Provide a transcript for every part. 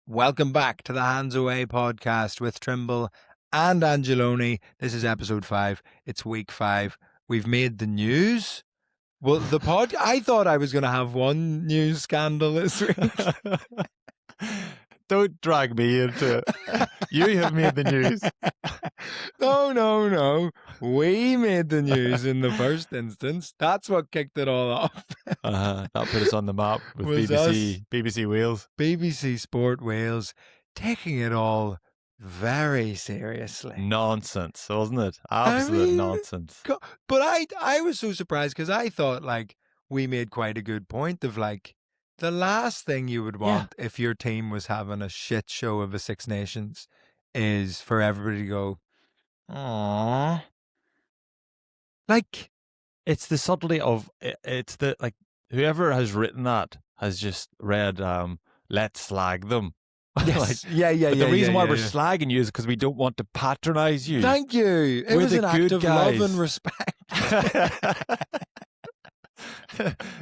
Welcome back to the Hands Away podcast with Trimble and Angelone. This is episode 5. It's week 5. We've made the news. Well, I thought I was going to have one news scandal this week. Don't drag me into it. You have made the news. No. We made the news in the first instance. That's what kicked it all off. That put us on the map with Was BBC Wales. BBC Sport Wales taking it all very seriously. Nonsense, wasn't it? Absolute nonsense. But I was so surprised because I thought we made quite a good point of the last thing you would want if your team was having a shit show of a Six Nations is for everybody to go, aww. It's the subtlety of it's the whoever has written that has just read let's slag them. Yes. The reason why we're slagging you is because we don't want to patronize you. Thank you. It was an act of love and respect.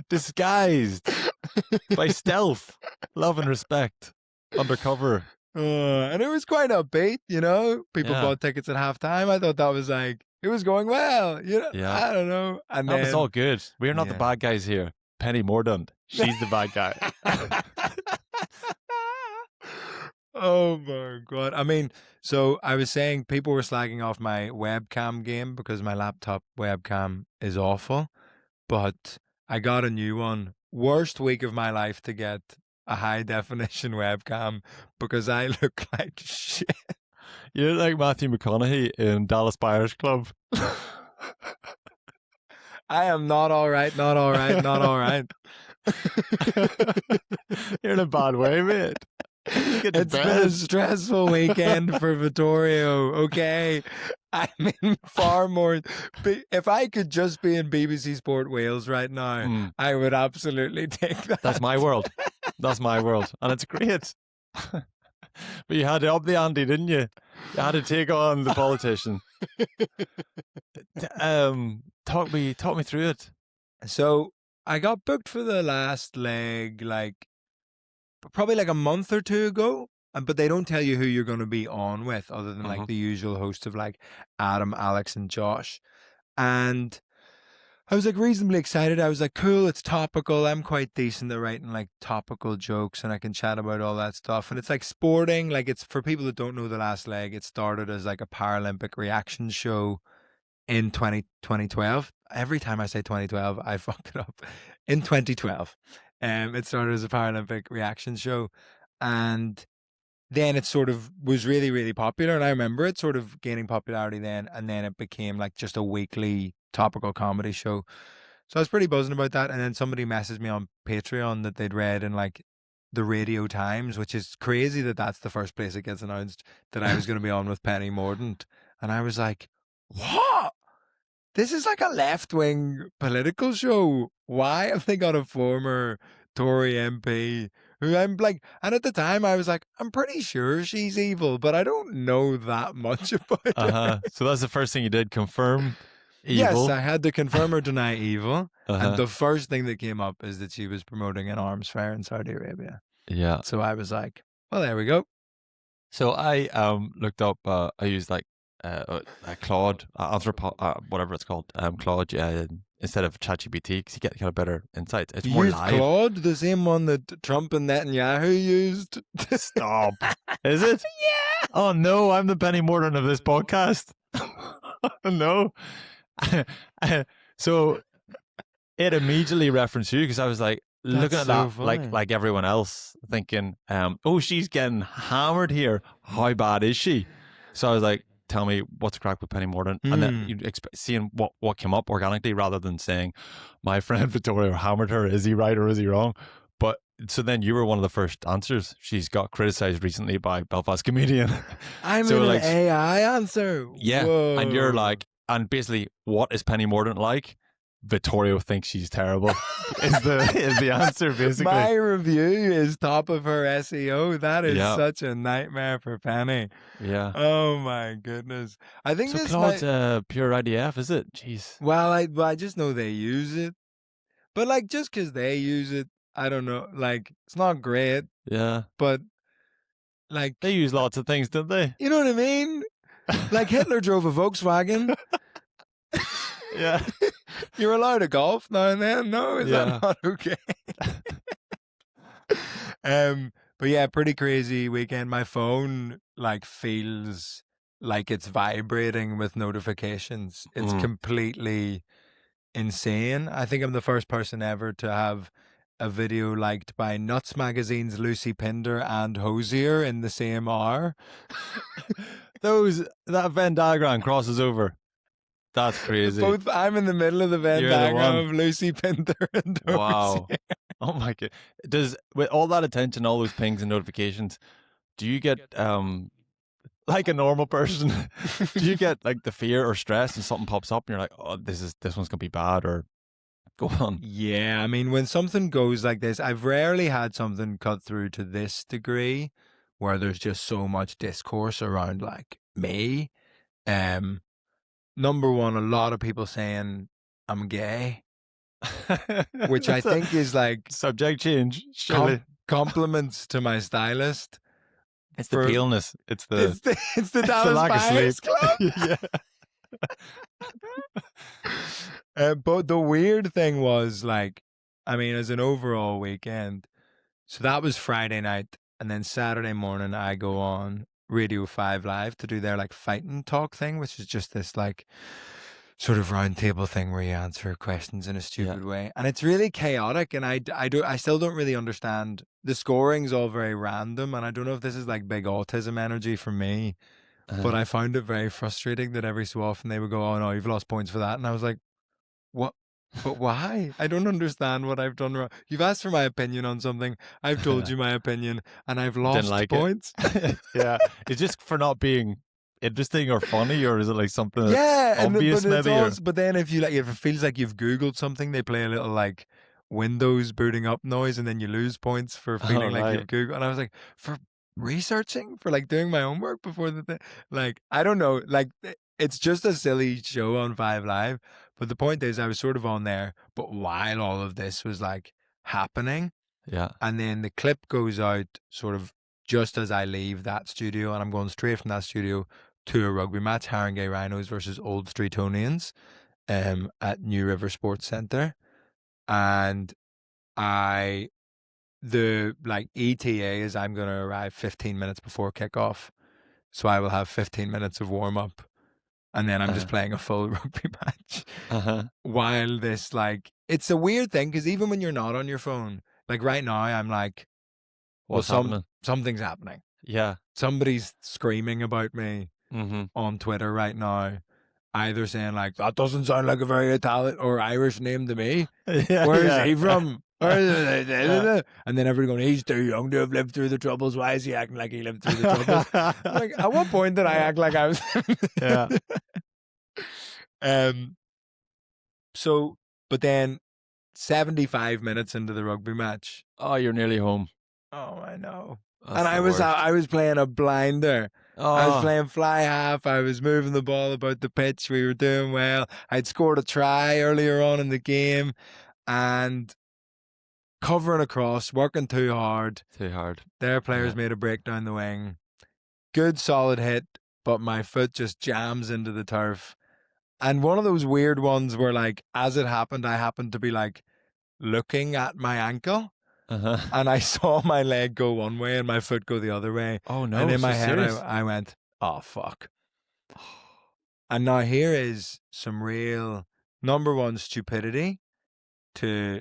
Disguised by stealth, love and respect, undercover. And it was quite upbeat, People bought tickets at halftime. I thought that was it was going well, I don't know. And that was all good. We're not the bad guys here. Penny Mordaunt, she's the bad guy. Oh my God. I mean, so I was saying people were slagging off my webcam game because my laptop webcam is awful, but I got a new one. Worst week of my life to get a high definition webcam because I look like shit. You're like Matthew McConaughey in Dallas Buyers Club. I am not all right. You're in a bad way, mate. It's been a stressful weekend for Vittorio, okay? I mean, far more. If I could just be in BBC Sport Wales right now, I would absolutely take that. That's my world. And it's great. But you had to up the ante, didn't you? You had to take on the politician. Talk me through it. So I got booked for the last leg, probably a month or two ago, but they don't tell you who you're going to be on with other than the usual host of Adam, Alex and Josh. And I was reasonably excited. I was cool, it's topical. I'm quite decent at writing topical jokes and I can chat about all that stuff. And it's sporting, it's for people that don't know the last leg, it started as a Paralympic reaction show in 2012. Every time I say 2012, I fuck it up. In 2012. It started as a Paralympic reaction show, and then it sort of was really, really popular. And I remember it sort of gaining popularity then, and then it became just a weekly topical comedy show. So I was pretty buzzing about that. And then somebody messaged me on Patreon that they'd read in the Radio Times, which is crazy that that's the first place it gets announced that I was going to be on with Penny Mordaunt. And I was like, what? This is a left-wing political show. Why have they got a former Tory MP who I'm and at the time I was I'm pretty sure she's evil, but I don't know that much about her. So that's the first thing you did, confirm evil? Yes, I had to confirm or deny evil. And the first thing that came up is that she was promoting an arms fair in Saudi Arabia. Yeah. So I was well, there we go. So I looked up, I used Claude, whatever it's called, Claude, instead of ChatGPT, because you get kind of better insights. It's more live. Claude, the same one that Trump and Netanyahu used. Stop. Is it? Yeah. Oh no, I'm the Penny Mordaunt of this podcast. No. So it immediately referenced you because I was looking at that funny. like everyone else, thinking, oh, she's getting hammered here. How bad is she? So I was tell me what's crack with Penny Mordaunt, and then you seeing what came up organically rather than saying my friend Vittorio hammered her. Is he right or is he wrong? But so then you were one of the first answers. She's got criticized recently by Belfast comedian. I'm so an AI answer. Yeah. Whoa. And you're and basically, what is Penny Mordaunt like? Vittorio thinks she's terrible is the answer, basically. My review is top of her SEO. That is such a nightmare for Penny. Yeah. Oh my goodness. I think so Claude's pure IDF, is it? Jeez. Well, I just know they use it. But just because they use it, I don't know. It's not great. Yeah. But Like, They use lots of things, don't they? you know what I mean? Like Hitler drove a Volkswagen. Yeah. You're allowed to golf now and then. No, is Yeah. that not okay? But yeah, pretty crazy weekend. My phone like feels like it's vibrating with notifications. It's completely insane. I think I'm the first person ever to have a video liked by Nuts Magazine's Lucy Pinder and Hosier in the same hour. That Venn diagram crosses over. That's crazy. I'm in the middle of the Venn diagram of Lucy Pinder and Hosier. Wow. Oh my god. With all that attention, all those pings and notifications, do you get like a normal person, do you get like the fear or stress and something pops up and you're like, oh, this one's gonna be bad, or go on? Yeah, I mean, when something goes like this, I've rarely had something cut through to this degree where there's just so much discourse around like me. Number one, a lot of people saying I'm gay, which I think is like subject change. Surely. Compliments to my stylist. It's the paleness. It's the Dallas lack Buyers of sleep. Club. Yeah. But the weird thing was, like, I mean, as an overall weekend, so that was Friday night, and then Saturday morning I go on Radio 5 Live to do their like fighting talk thing, which is just this like sort of round table thing where you answer questions in a stupid way, and it's really chaotic, and I still don't really understand. The scoring's all very random, and I don't know if this is like big autism energy for me, but I found it very frustrating that every so often they would go, oh no, you've lost points for that, and I was like, what? But why? I don't understand what I've done wrong. You've asked for my opinion on something. I've told you my opinion, and I've lost points. Yeah, it's just for not being interesting or funny, or is it like something that's obvious maybe? But then if it feels like you've Googled something, they play a little like Windows booting up noise, and then you lose points for feeling like you've Googled. And I was like, for researching, for like doing my homework before the thing. Like, I don't know. Like, it's just a silly show on 5 Live. But the point is, I was sort of on there, but while all of this was like happening. Yeah. And then the clip goes out sort of just as I leave that studio, and I'm going straight from that studio to a rugby match, Haringey Rhinos versus Old Streetonians, at New River Sports Centre. And the like ETA is I'm going to arrive 15 minutes before kickoff. So I will have 15 minutes of warm up. And then I'm just playing a full rugby match. While this, like, it's a weird thing, because even when you're not on your phone, like right now, I'm like, what's happening? Something's happening. Yeah. Somebody's screaming about me on Twitter right now, either saying like, that doesn't sound like a very Italian or Irish name to me. Where is he from? And then everyone going, he's too young to have lived through the Troubles. Why is he acting like he lived through the Troubles? Like, at what point did I act like I was? So, but then 75 minutes into the rugby match. Oh, you're nearly home. Oh, I know. That's and I was playing a blinder. Oh. I was playing fly half. I was moving the ball about the pitch. We were doing well. I'd scored a try earlier on in the game, and covering across, working too hard. Their players made a break down the wing. Good solid hit, but my foot just jams into the turf. And one of those weird ones where, like, as it happened, I happened to be like looking at my ankle. And I saw my leg go one way and my foot go the other way. Oh no. And in my head I went, oh fuck. And now here is some real, number one, stupidity to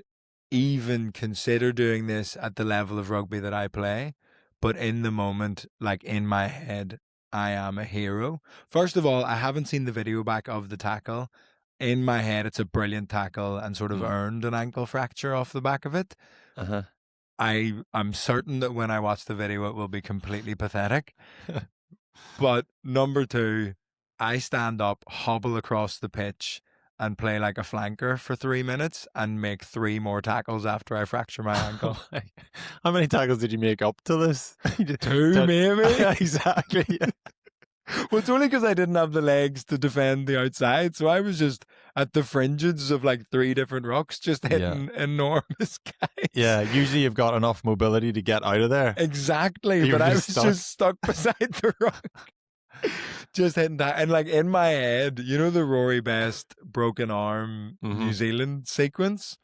even consider doing this at the level of rugby that I play. But in the moment, like in my head, I am a hero. First of all, I haven't seen the video back of the tackle. In my head, it's a brilliant tackle and sort of earned an ankle fracture off the back of it. I'm certain that when I watch the video, it will be completely pathetic. But number two, I stand up, hobble across the pitch, and play like a flanker for 3 minutes and make 3 more tackles after I fracture my ankle. How many tackles did you make up to this? 2, maybe. Exactly. Well, it's only because I didn't have the legs to defend the outside. So I was just at the fringes of like 3 different rocks, just hitting enormous guys. Yeah, usually you've got enough mobility to get out of there. Exactly, You're but I was just stuck. just stuck beside the rock. Just hitting that. And like in my head, you know the Rory Best broken arm New Zealand sequence?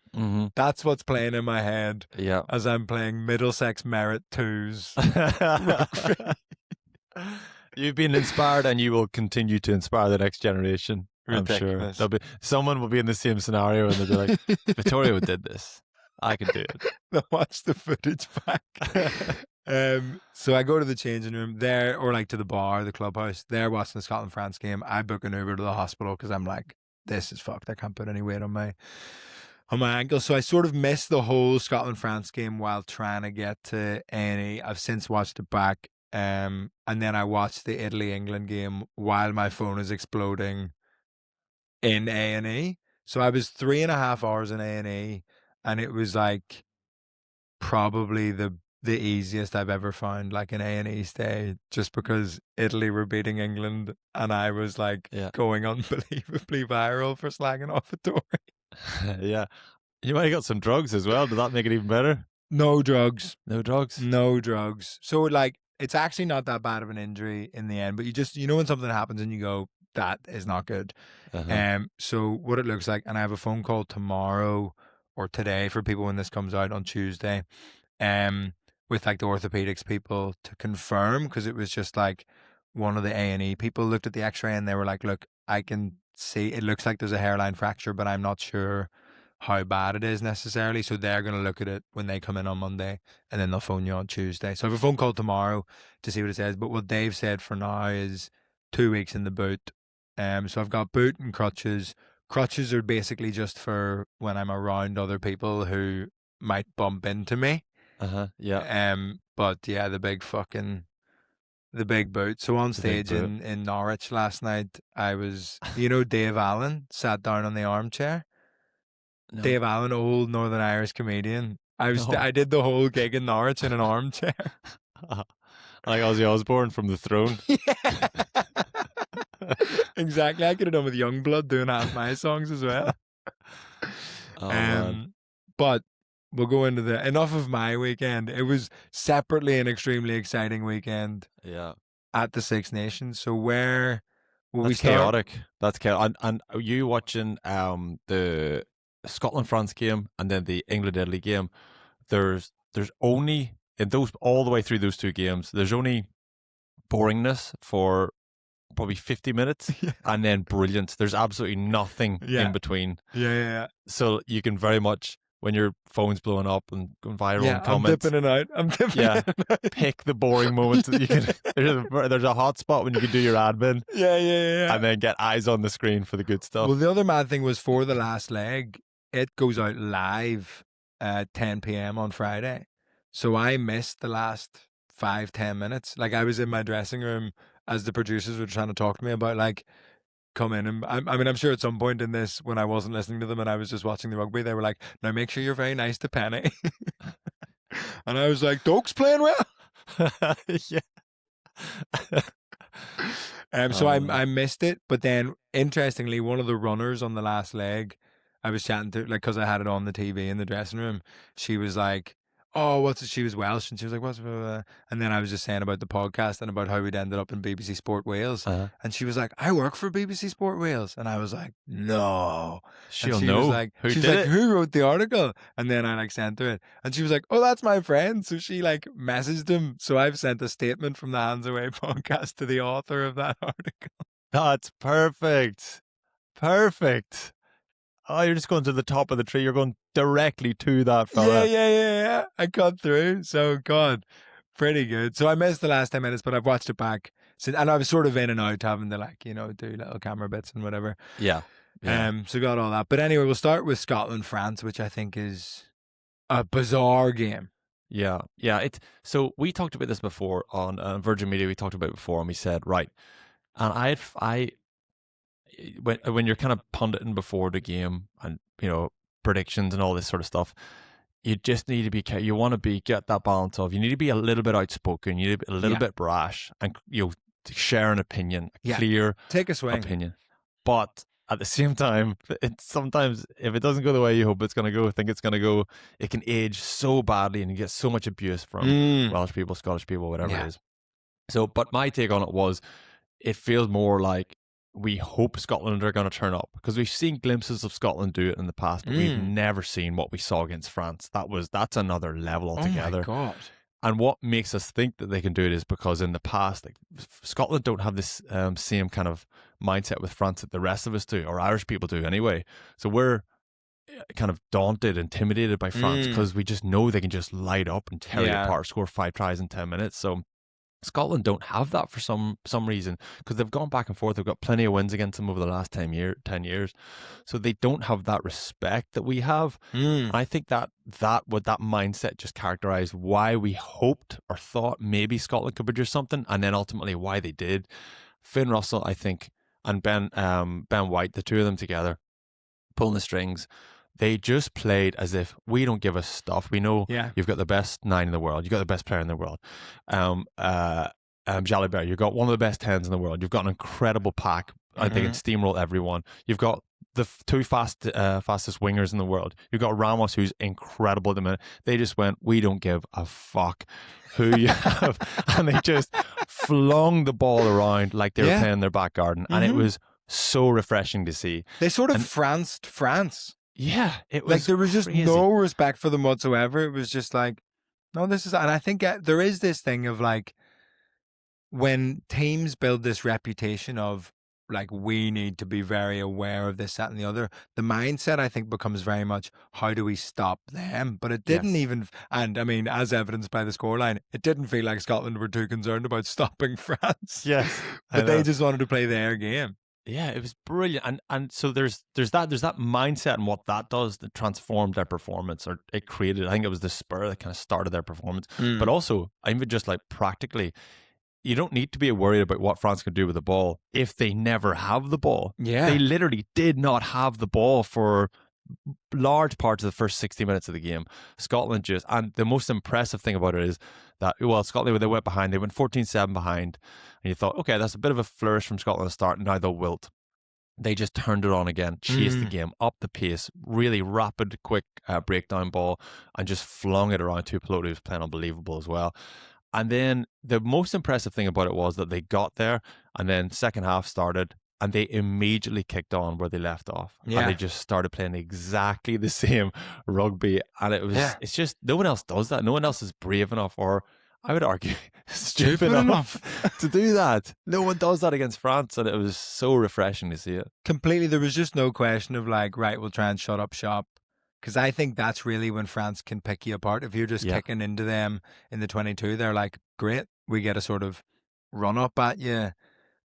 That's what's playing in my head as I'm playing Middlesex Merit 2's rugby. You've been inspired and you will continue to inspire the next generation. Ridiculous. I'm sure someone will be in the same scenario and they'll be like, Vittorio did this. I can do it. They'll watch the footage back. So I go to the changing room there, or like to the bar, the clubhouse. They're watching the Scotland-France game. I book an Uber to the hospital because I'm like, this is fucked. I can't put any weight on my ankle. So I sort of missed the whole Scotland-France game while trying to get to A&E. I've since watched it back. And then I watched the Italy-England game while my phone is exploding in A&E. So I was 3.5 hours in A&E, and it was like probably the easiest I've ever found, like an A&E stay, just because Italy were beating England and I was like going unbelievably viral for slagging off a Tory. Yeah. You might have got some drugs as well. Did that make it even better? No drugs. No drugs? No drugs. So like, it's actually not that bad of an injury in the end, but you know when something happens and you go, that is not good. So what it looks like, and I have a phone call tomorrow or today for people when this comes out on Tuesday, with like the orthopedics people to confirm, because it was just like one of the A&E people looked at the x-ray and they were like, look, I can see it looks like there's a hairline fracture, but I'm not sure how bad it is necessarily. So they're going to look at it when they come in on Monday, and then they'll phone you on Tuesday. So I have a phone call tomorrow to see what it says. But what they've said for now is 2 weeks in the boot. So I've got boot and crutches. Crutches are basically just for when I'm around other people who might bump into me. Yeah. But yeah, the big boot. So on stage in Norwich last night, I was, Dave Allen sat down on the armchair. No. Dave Allen, old Northern Irish comedian. I did the whole gig in Norwich in an armchair. Like Ozzy Osbourne from The Throne. Exactly. I could have done with Youngblood doing half my songs as well. But we'll go into enough of my weekend. It was separately an extremely exciting weekend. Yeah. At the Six Nations. So where will That's we start? Chaotic. That's chaotic. And are you watching the Scotland-France game and then the England-Italy game? There's only in those all the way through those 2 games, there's only boringness for probably 50 minutes and then brilliance. There's absolutely nothing in between. Yeah. So you can very much, when your phone's blowing up and going viral and comments, I'm dipping in and out. Pick the boring moments that you can. There's a hot spot when you can do your admin. Yeah. And then get eyes on the screen for the good stuff. Well, the other mad thing was for the last leg, it goes out live at 10 p.m. on Friday. So I missed the last 5-10 minutes. Like I was in my dressing room as the producers were trying to talk to me about like, come in. And I'm sure at some point in this, when I wasn't listening to them and I was just watching the rugby, they were like, now make sure you're very nice to Penny. And I was like, Doak's playing well. Yeah. So I missed it. But then interestingly, one of the runners on the last leg, I was chatting to, like, because I had it on the TV in the dressing room, she was like, oh, what's it? She was Welsh, and she was like, what's it? And then I was just saying about the podcast and about how we'd ended up in BBC Sport Wales. And she was like, I work for BBC Sport Wales. And I was like, no. She'll know. Who wrote the article? And then I like sent her it. And she was like, oh, that's my friend. So she like messaged him. So I've sent a statement from the Hands Away podcast to the author of that article. That's perfect. Perfect. Oh, you're just going to the top of the tree. You're going directly to that fella. Yeah. I got through. So, God, pretty good. So I missed the last 10 minutes, but I've watched it back since, and I was sort of in and out having to like, do little camera bits and whatever. Yeah. So got all that. But anyway, we'll start with Scotland-France, which I think is a bizarre game. Yeah. So we talked about this before on Virgin Media. We talked about it before, and we said, right. And when you're kind of punditing before the game and predictions and all this sort of stuff, you just need to be you want to get that balance of, you need to be a little bit outspoken, you need to be a little bit brash, and share an opinion, a clear take a swing opinion. But at the same time, it's sometimes if it doesn't go the way you hope it's going to go, think it's going to go, it can age so badly and you get so much abuse from Welsh people, Scottish people, whatever it is. So, but my take on it was, it feels more like we hope Scotland are going to turn up, because we've seen glimpses of Scotland do it in the past, but we've never seen what we saw against France. That's another level altogether. Oh my God. And what makes us think that they can do it is because in the past, like, Scotland don't have this same kind of mindset with France that the rest of us do, or Irish people do anyway. So we're kind of daunted, intimidated by France, because we just know they can just light up and tear you apart, score 5 tries in 10 minutes. So Scotland don't have that for some reason, because they've gone back and forth. They've got plenty of wins against them over the last 10 years. So they don't have that respect that we have. I think that mindset just characterized why we hoped or thought maybe Scotland could produce something, and then ultimately why they did. Finn Russell, I think, and Ben White, the two of them together, pulling the strings, they just played as if we don't give a stuff. We know you've got the best 9 in the world. You've got the best player in the world. Jalibert, you've got one of the best 10s in the world. You've got an incredible pack. I think it steamrolled everyone. You've got the 2 fastest wingers in the world. You've got Ramos, who's incredible at the minute. They just went, we don't give a fuck who you have. And they just flung the ball around like they were playing their back garden. And it was so refreshing to see. They sort of Franced France. Yeah, it was like there was crazy. just no respect for them whatsoever. It was just like, no, this is, and I think there is this thing of like, when teams build this reputation of like, we need to be very aware of this, that, and the other, the mindset, I think, becomes very much, how do we stop them? But it didn't even, and I mean, as evidenced by the scoreline, it didn't feel like Scotland were too concerned about stopping France. Yes, but they just wanted to play their game. Yeah, it was brilliant, and so there's that mindset, and what that does, that transformed their performance, or it created. I think it was the spur that kind of started their performance. But also, even just like practically, you don't need to be worried about what France can do with the ball if they never have the ball. Yeah, they literally did not have the ball for large parts of the first 60 minutes of the game. Scotland just, and the most impressive thing about it is that, well, Scotland, they went behind, they went 14-7 behind, and you thought, okay, that's a bit of a flourish from Scotland to start, now they'll wilt. They just turned it on again, chased the game, up the pace, really rapid, quick breakdown ball, and just flung it around to Pelot, who was playing unbelievable as well. And then the most impressive thing about it was that they got there, and then second half started, and they immediately kicked on where they left off. Yeah. And they just started playing exactly the same rugby. And it was, it's just, no one else does that. No one else is brave enough, or I would argue stupid enough to do that. No one does that against France. And it was so refreshing to see it. Completely. There was just no question of like, right, we'll try and shut up shop. Because I think that's really when France can pick you apart. If you're just kicking into them in the 22, they're like, great, we get a sort of run up at you.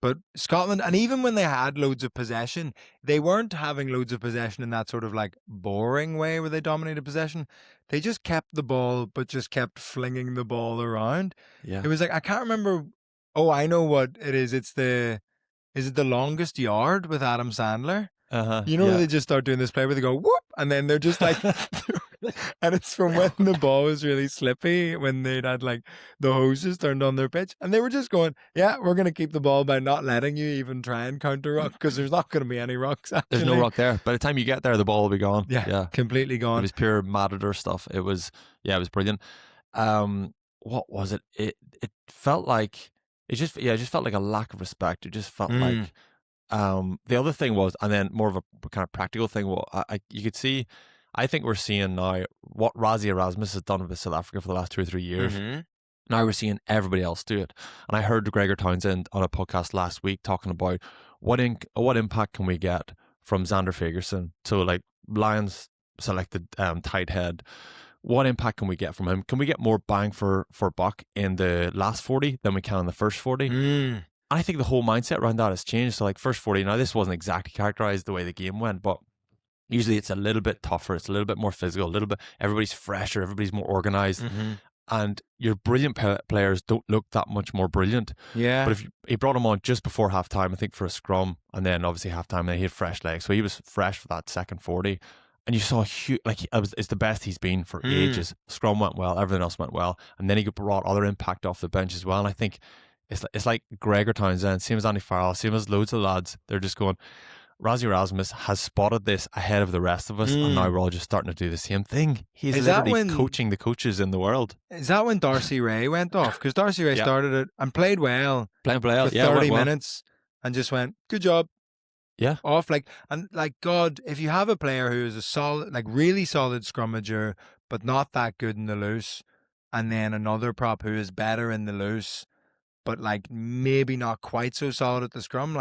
But Scotland, and even when they had loads of possession, they weren't having loads of possession in that sort of like boring way where they dominated possession. They just kept the ball, but just kept flinging the ball around. Yeah. It was like, I can't remember. Oh, I know what it is. Is it the longest yard with Adam Sandler? You know, they just start doing this play where they go whoop, and then they're just like, and it's from when the ball was really slippy, when they'd had like the hoses turned on their pitch, and they were just going, yeah, we're going to keep the ball by not letting you even try and counter ruck, because there's not going to be any rucks. Actually. There's no ruck there. By the time you get there, the ball will be gone. Yeah, completely gone. It was pure Matador stuff. It was brilliant. What was it? It felt like it just felt like a lack of respect. It just felt like. The other thing was, and then more of a kind of practical thing, you could see, I think we're seeing now what Rassie Erasmus has done with South Africa for the last 2 or 3 years. Now we're seeing everybody else do it. And I heard Gregor Townsend on a podcast last week talking about what impact can we get from Xander Fagerson. So like Lions selected tight head. What impact can we get from him? Can we get more bang for buck in the last 40 than we can in the first 40? I think the whole mindset around that has changed. So like first 40, now this wasn't exactly characterized the way the game went, but usually it's a little bit tougher. It's a little bit more physical, a little bit, everybody's fresher, everybody's more organized. And your brilliant players don't look that much more brilliant. Yeah. But if he brought him on just before halftime, I think for a scrum, and then obviously halftime, and then he had fresh legs. So he was fresh for that second 40. And you saw a huge, like, it's the best he's been for ages. Scrum went well, everything else went well. And then he brought other impact off the bench as well. And I think, it's like Gregor Townsend, same as Andy Farrell, same as loads of lads. They're just going, Rassie Erasmus has spotted this ahead of the rest of us, and now we're all just starting to do the same thing. He's literally coaching the coaches in the world. Is that when Darcy Ray went off? Because Darcy Ray started it and played well for 30 minutes and just went, good job. Yeah. Off. God, if you have a player who is a solid, really solid scrummager, but not that good in the loose, and then another prop who is better in the loose, but maybe not quite so solid at the scrum,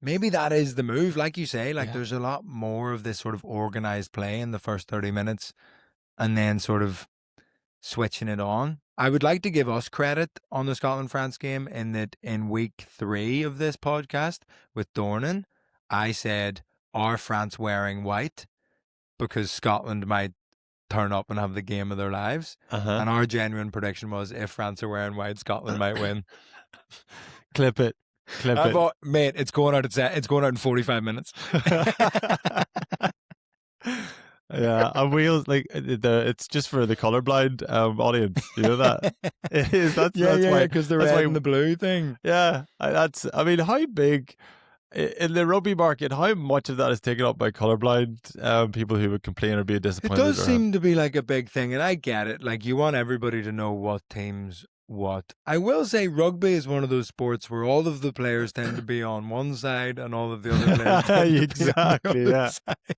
maybe that is the move. Like you say, there's a lot more of this sort of organized play in the first 30 minutes and then sort of switching it on. I would like to give us credit on the Scotland-France game in that in week 3 of this podcast with Dornan, I said, are France wearing white? Because Scotland might turn up and have the game of their lives. And our genuine prediction was, if France are wearing white, Scotland might win. Clip it. Mate, it's going out in 45 minutes. Yeah, and Wales, it's just for the colorblind audience. You know that? It is. That's why, because the red and the blue thing. Yeah, how big in the rugby market? How much of that is taken up by colorblind people who would complain or be disappointed? It does seem to be a big thing, and I get it. You want everybody to know what teams what. I will say rugby is one of those sports where all of the players tend to be on one side and all of the other players tend exactly, to be on the other side.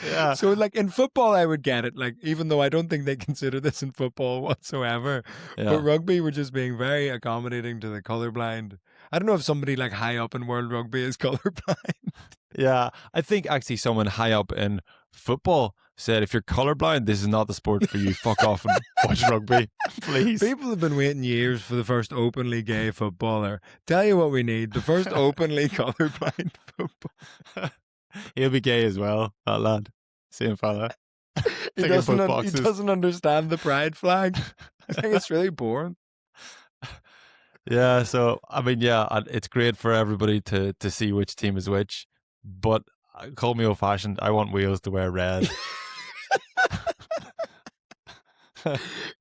Yeah. So in football I would get it, even though I don't think they consider this in football whatsoever. Yeah. But rugby were just being very accommodating to the colorblind. I don't know if somebody high up in world rugby is colorblind. Yeah, I think actually someone high up in football said, if you're colorblind, this is not the sport for you. Fuck off and watch rugby, please. People have been waiting years for the first openly gay footballer. Tell you what we need, the first openly colorblind football. He'll be gay as well, that lad. Same fella. He doesn't understand the pride flag. I think it's really boring. Yeah, so, it's great for everybody to see which team is which, but call me old-fashioned, I want Wales to wear red.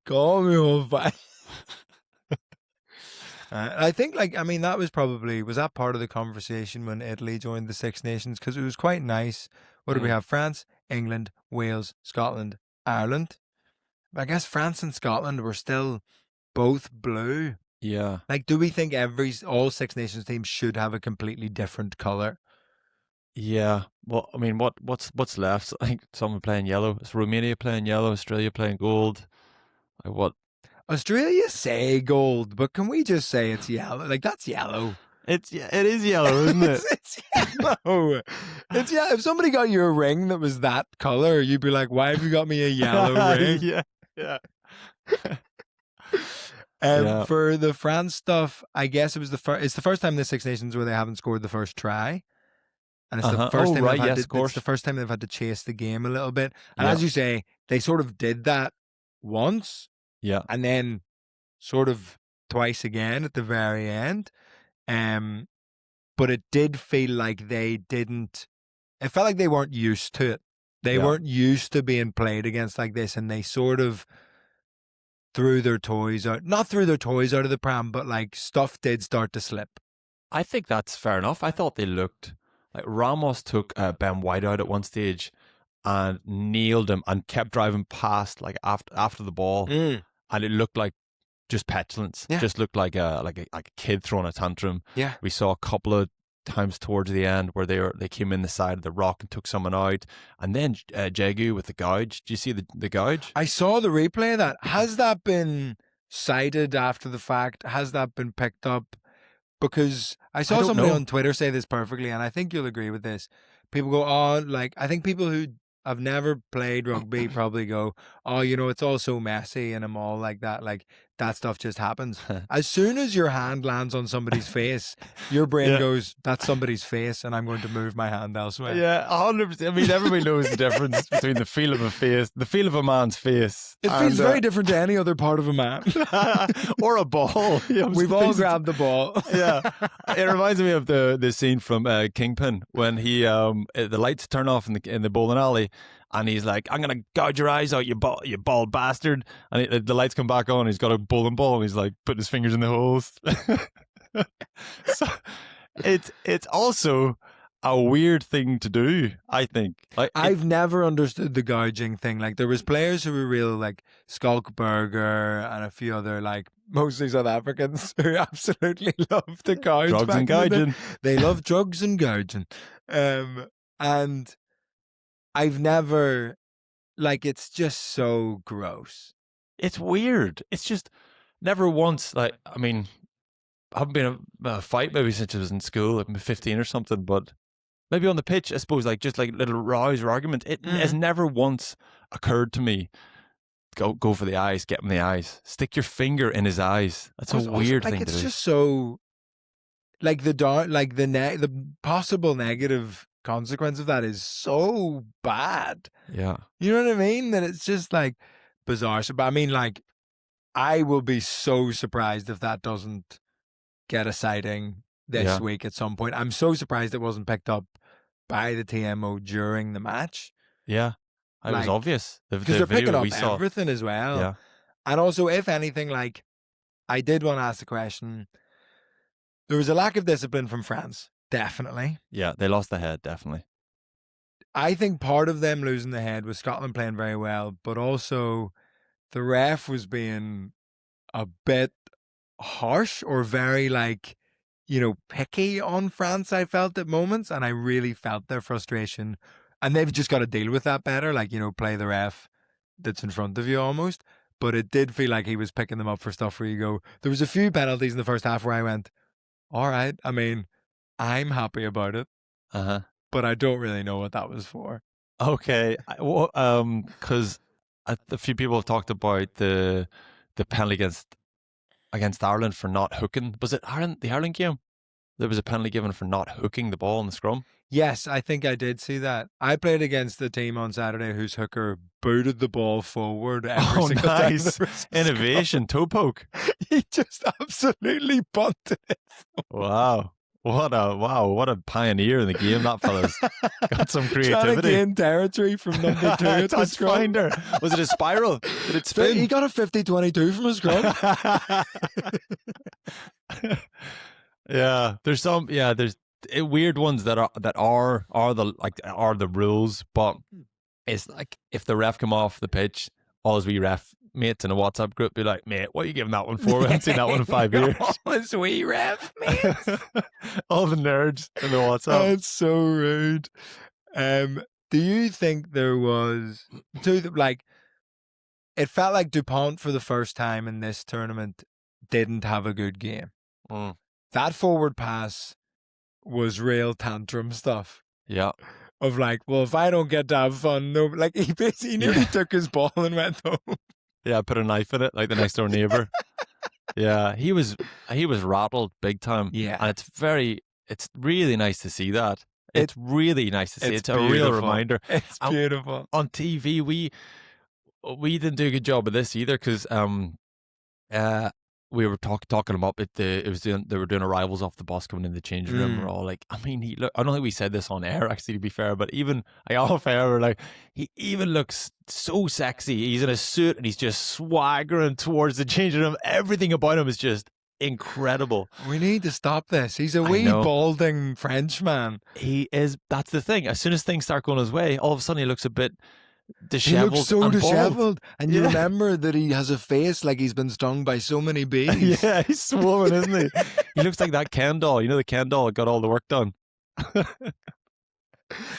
Call me old-fashioned. I think, that was that part of the conversation when Italy joined the Six Nations? Because it was quite nice. What did we have? France, England, Wales, Scotland, Ireland. I guess France and Scotland were still both blue. Yeah. Do we think all Six Nations teams should have a completely different colour? Yeah. Well, what's left? I think some are playing yellow. Is Romania playing yellow? Australia playing gold? What? Australia say gold, but can we just say it's yellow? That's yellow. It is yellow, isn't it? It's yellow. It's yellow. If somebody got you a ring that was that color, you'd be like, "Why have you got me a yellow ring?" Yeah. For the France stuff, I guess it's the first time in the Six Nations where they haven't scored the first try. And it's the first time it's the first time they've had to chase the game a little bit. And as you say, they sort of did that once. Yeah. And then sort of twice again at the very end. But it did feel like it felt like they weren't used to it. They weren't used to being played against like this, and they sort of not threw their toys out of the pram, but stuff did start to slip. I think that's fair enough. I thought they looked like Ramos took Ben White out at one stage and nailed him and kept driving past after the ball, and it looked like just petulance. Yeah. Just looked like a kid throwing a tantrum. Yeah, we saw a couple of times towards the end where they came in the side of the rock and took someone out, and then Jagu with the gouge. Do you see the gouge? I saw the replay of that. Has that been cited after the fact? Has that been picked up? Because I saw somebody on Twitter say this perfectly, and I think you'll agree with this. People go, I think people who have never played rugby probably go, it's all so messy and I'm all like that. That stuff just happens. As soon as your hand lands on somebody's face, your brain goes, that's somebody's face, and I'm going to move my hand elsewhere. Yeah, 100%. Everybody knows the difference between the feel of a man's face. It feels very different to any other part of a man. Or a ball. We've all grabbed the ball. Yeah. It reminds me of the scene from Kingpin when he the lights turn off in the bowling alley. And he's like, I'm going to gouge your eyes out, you bald bastard. And the lights come back on. He's got a bowling ball. And he's like putting his fingers in the holes. So it's also a weird thing to do, I think. Like I've never understood the gouging thing. Like there was players who were real like Skulkberger and a few other like mostly South Africans who absolutely love to gouge drugs back and in the day. gouging. They love drugs and gouging. And I've never like it's just so gross. It's weird. It's just never once like I mean, I haven't been in a fight maybe since I was in school, like 15 or something, but maybe on the pitch, I suppose, like just like little rows or arguments. It has never once occurred to me. Go for the eyes, get him in the eyes. Stick your finger in his eyes. That's a weird thing to do. It's just so like the possible negative consequence of that is so bad. Yeah. You know what I mean? That it's just like bizarre. But I mean, like, I will be so surprised if that doesn't get a sighting this week at some point. I'm so surprised it wasn't picked up by the TMO during the match. Yeah. It was obvious. Because they're picking up everything as well. Yeah. And also, if anything, like, I did want to ask the question, there was a lack of discipline from France, definitely. Yeah, they lost the head, definitely. I think part of them losing the head was Scotland playing very well, but also the ref was being a bit harsh or very like, you know, picky on France, I felt at moments, and I really felt their frustration. And they've just got to deal with that better, like, you know, play the ref that's in front of you almost. But it did feel like he was picking them up for stuff where you go, there was a few penalties in the first half where I went, all right, I mean, I'm happy about it. But I don't really know what that was for. Okay. Because a few people have talked about the penalty against Ireland for not hooking. Was it the Ireland game? There was a penalty given for not hooking the ball in the scrum. Yes, I think I did see that. I played against the team on Saturday whose hooker booted the ball forward every single time. Nice. Innovation, toe poke. He just absolutely bunted it. Wow. What a pioneer in the game that fella's. Got some creativity. Trying to gain territory from number 2 at the scrum. Finder. Was it a spiral? Did it spin? He got a 50-22 from his scrum. Yeah, there's weird ones that are the rules, but it's like if the ref come off the pitch, all we ref mates in a WhatsApp group be like, mate, what are you giving that one for? We haven't seen that one in 5 years. All we ref, mates. All the nerds in the WhatsApp. That's so rude. Do you think there was it felt like DuPont for the first time in this tournament didn't have a good game. That forward pass was real tantrum stuff. Yeah. Of like, well, if I don't get to have fun, no, like he basically nearly took his ball and went home. Yeah, put a knife in it like the next door neighbor. Yeah, he was rattled big time. Yeah, and it's really nice to see that. It's really nice to see. It's a real reminder. It's beautiful. On TV, we didn't do a good job of this either because we were talking about it. They were doing arrivals off the bus coming in the changing room. We're all like, I mean, I don't think we said this on air actually, to be fair, but even off air, we're like, he even looks so sexy. He's in a suit and he's just swaggering towards the changing room. Everything about him is just incredible. We need to stop this. He's a wee balding Frenchman. He is. That's the thing. As soon as things start going his way, all of a sudden he looks a bit disheveled. He looks so disheveled. Bald. And you remember that he has a face like he's been stung by so many bees. Yeah, he's swollen, isn't he? He looks like that Ken doll. You know, the Ken doll that got all the work done.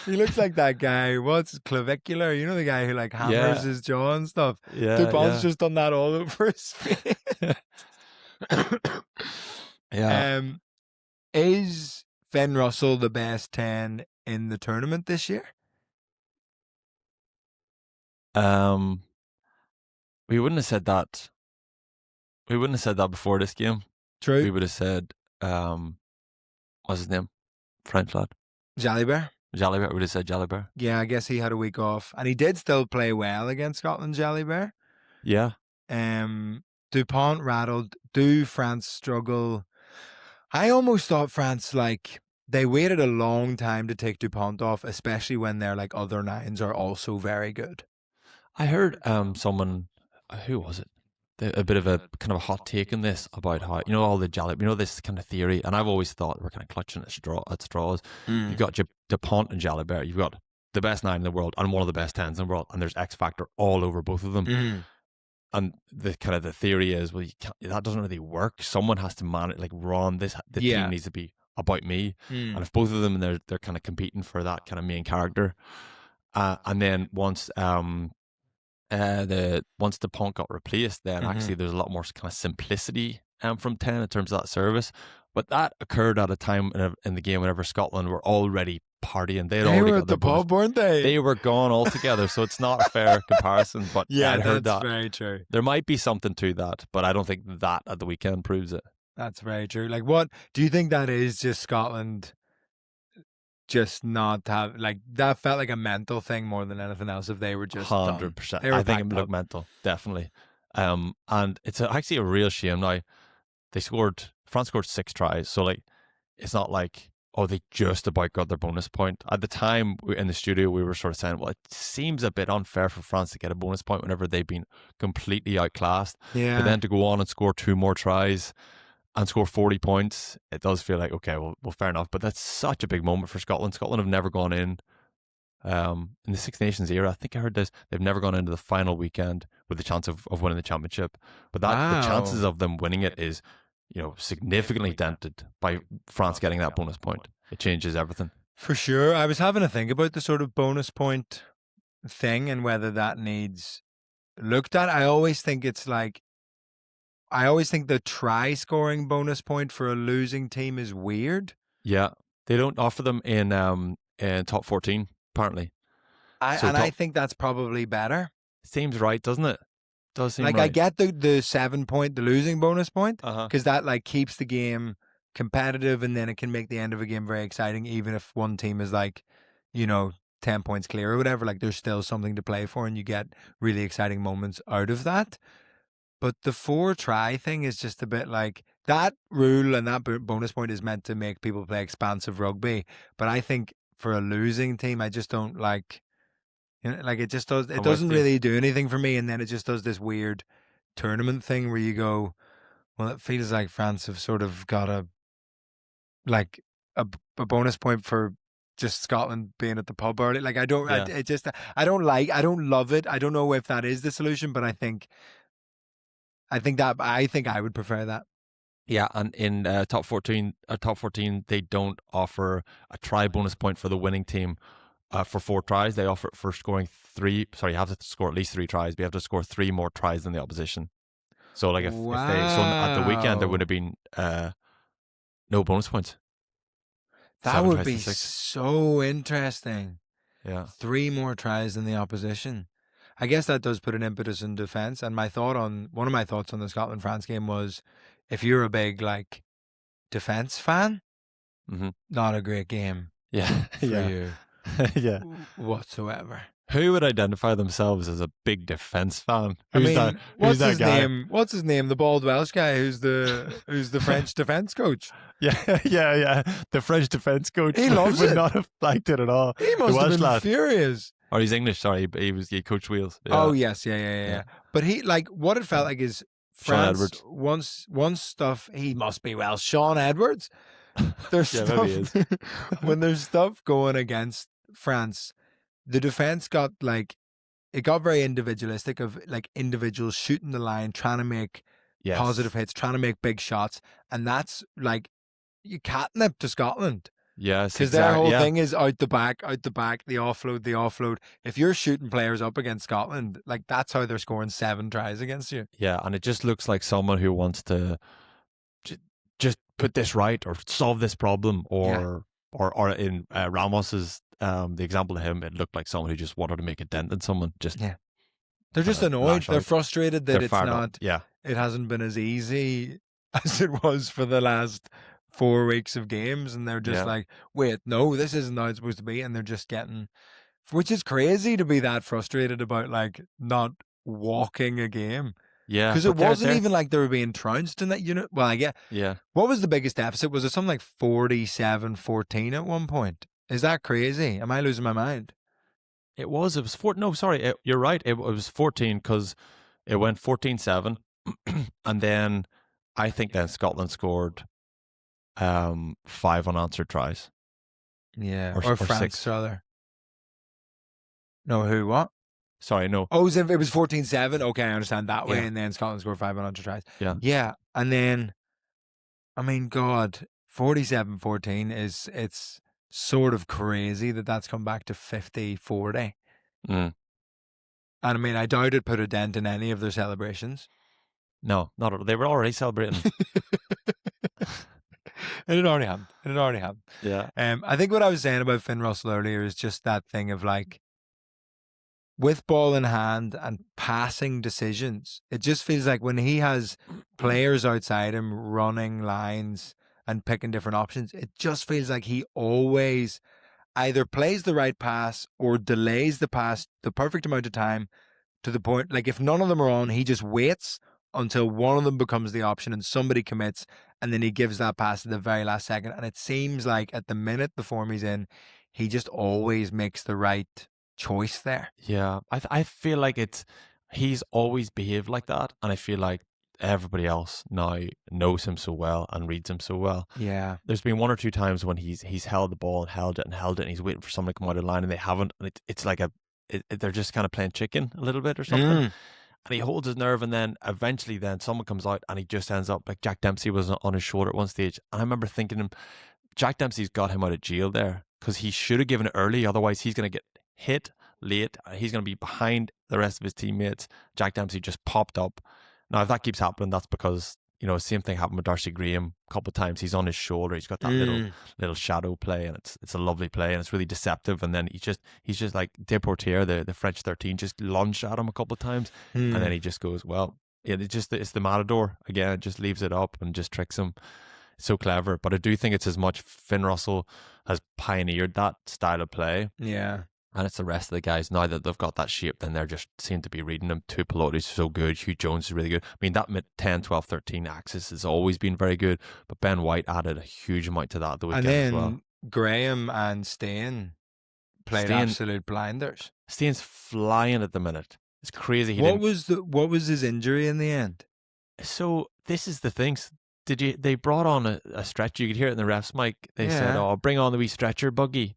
He looks like that guy. What's clavicular? You know, the guy who like hammers his jaw and stuff. Yeah, DuPont's just done that all over his face. Yeah. Is Finn Russell the best 10 in the tournament this year? We wouldn't have said that. We wouldn't have said that before this game. True. We would have said, what's his name? French lad. Jalibert. We would have said Jalibert. Yeah, I guess he had a week off. And he did still play well against Scotland, Jalibert. Yeah. DuPont rattled. Do France struggle? I almost thought France, like, they waited a long time to take DuPont off, especially when their like other nines are also very good. I heard someone, who was it? a bit of a kind of a hot take in this about how, all the Jalibert, this kind of theory, and I've always thought we're kind of clutching at straws. You've got DuPont and Jalibert. You've got the best 9 in the world and one of the best 10s in the world, and there's X factor all over both of them. And the kind of the theory is, well, that doesn't really work. Someone has to manage, like Ron. The team needs to be about me, and if both of them they're kind of competing for that kind of main character, and then once the Punk got replaced, then actually there's a lot more kind of simplicity from 10 in terms of that service. But that occurred at a time in the game whenever Scotland were already partying. They were got at the pub, weren't they? They were gone altogether, so it's not a fair comparison. But yeah, I'd heard that's that. very true. There might be something to that, but I don't think that at the weekend proves it. That's very true. Like, what do you think that is? Just Scotland, just not have, like, that felt like a mental thing more than anything else. If they were just 100%, I think it looked mental, definitely. And it's actually a real shame now. France scored 6 tries, so like, it's not like, oh, they just about got their bonus point. At the time in the studio, we were sort of saying, well, it seems a bit unfair for France to get a bonus point whenever they've been completely outclassed. Yeah. But then to go on and score 2 more tries and score 40 points, it does feel like, okay, well, fair enough. But that's such a big moment for Scotland. Scotland have never gone in the Six Nations era. I think I heard this. They've never gone into the final weekend with the chance of winning the championship. But the chances of them winning it is, significantly dented by France getting that bonus point. It changes everything. For sure. I was having to think about the sort of bonus point thing and whether that needs looked at. I always think the try scoring bonus point for a losing team is weird. Yeah. They don't offer them in top 14, apparently. I think that's probably better. Seems right, doesn't it? Does seem right. I get the 7 point, the losing bonus point, because that like keeps the game competitive, and then it can make the end of a game very exciting, even if one team is like, 10 points clear or whatever. Like, there's still something to play for, and you get really exciting moments out of that. But the 4 try thing is just a bit like, that rule and that bonus point is meant to make people play expansive rugby. But I think for a losing team, I just don't like. It just does. It doesn't really do anything for me, and then it just does this weird tournament thing where you go, well, it feels like France have sort of got a bonus point for just Scotland being at the pub early. Like, I don't love it. I don't know if that is the solution, but I think I would prefer that. Yeah, and in top 14, they don't offer a try bonus point for the winning team. For 4 tries, they offer it for scoring 3. Sorry, you have to score at least 3 tries, but you have to score 3 more tries than the opposition. So, like, if they, so at the weekend, there would have been no bonus points. That would be so interesting. Yeah. 3 more tries than the opposition. I guess that does put an impetus in defense. And one of my thoughts on the Scotland-France game was, if you're a big, like, defense fan, not a great game. Yeah. For you. Yeah. Whatsoever. Who would identify themselves as a big defense fan? What's his name? What's his name? The bald Welsh guy who's the French defense coach. Yeah. The French defense coach. He loves would it. not have liked it at all. He must have been furious. Or he's English. Sorry, he coached Wales. Yeah. Oh yes, yeah. But he, like, what it felt like is France once stuff. He must be Welsh. Sean Edwards. There's stuff when there's stuff going against France, the defense got very individualistic, of like individuals shooting the line, trying to make positive hits, trying to make big shots, and that's like you catnip to Scotland. Yes, because their whole thing is out the back, the offload. If you're shooting players up against Scotland, like, that's how they're scoring 7 tries against you. Yeah, and it just looks like someone who wants to just put this right or solve this problem, or in Ramos's the example of him, it looked like someone who just wanted to make a dent in someone. They're just annoyed. They're frustrated that it's not. Yeah, it hasn't been as easy as it was for the last 4 weeks of games, and they're just like, wait, no, this isn't how it's supposed to be, and they're just getting, which is crazy to be that frustrated about, like, not walking a game. Yeah, because it wasn't even like they were being trounced in that unit. Well, I get. Yeah. What was the biggest deficit? Was it something like 47-14 at one point? Is that crazy? Am I losing my mind? It was 4. No, sorry, you're right. It was 14 because it went 14-7. And then I think then Scotland scored 5 unanswered tries. Yeah, Or or or France 6. rather. No, who? What? Sorry, no. Oh, it was 14-7. Okay, I understand that way. Yeah. And then Scotland scored 500 tries. Yeah. Yeah, and then I mean, God, 47-14 it's sort of crazy that that's come back to 50-40. Mm. And I mean, I doubt it put a dent in any of their celebrations. No, not at all. They were already celebrating. And it already happened. It already happened. Yeah. I think what I was saying about Finn Russell earlier is just that thing of like, with ball in hand and passing decisions, it just feels like when he has players outside him running lines and picking different options, it just feels like he always either plays the right pass or delays the pass the perfect amount of time, to the point, like if none of them are on, he just waits until one of them becomes the option and somebody commits, and then he gives that pass at the very last second. And it seems like at the minute the form he's in, he just always makes the right choice there. Yeah. I feel like he's always behaved like that, and I feel like everybody else now knows him so well and reads him so well. Yeah. There's been 1 or 2 times when he's held the ball and held it and held it, and he's waiting for someone to come out of line and they haven't, and it's like they're just kind of playing chicken a little bit or something. And he holds his nerve, and then eventually then someone comes out and he just ends up like Jack Dempsey was on his shoulder at one stage. And I remember thinking, Jack Dempsey's got him out of jail there, because he should have given it early. Otherwise, he's going to get hit late. He's going to be behind the rest of his teammates. Jack Dempsey just popped up. Now, if that keeps happening, that's because, same thing happened with Darcy Graham a couple of times. He's on his shoulder. He's got that little shadow play, and it's a lovely play, and it's really deceptive. And then he's just like Deportier, the French 13, just lunged at him a couple of times, and then he just goes, well, yeah, it's the Matador again. It just leaves it up and just tricks him. It's so clever. But I do think it's as much Finn Russell has pioneered that style of play. Yeah. And it's the rest of the guys now that they've got that shape, then they're just seem to be reading them. Tuipulotu's so good. Hugh Jones is really good. I mean, that mid 10, 12, 13 axis has always been very good, but Ben White added a huge amount to that the weekend as well. And then Graham and Stain played absolute blinders. Stain's flying at the minute. It's crazy. What was his injury in the end? So this is the thing. They brought on a stretcher. You could hear it in the ref's mic. They said, "Oh, bring on the wee stretcher buggy,"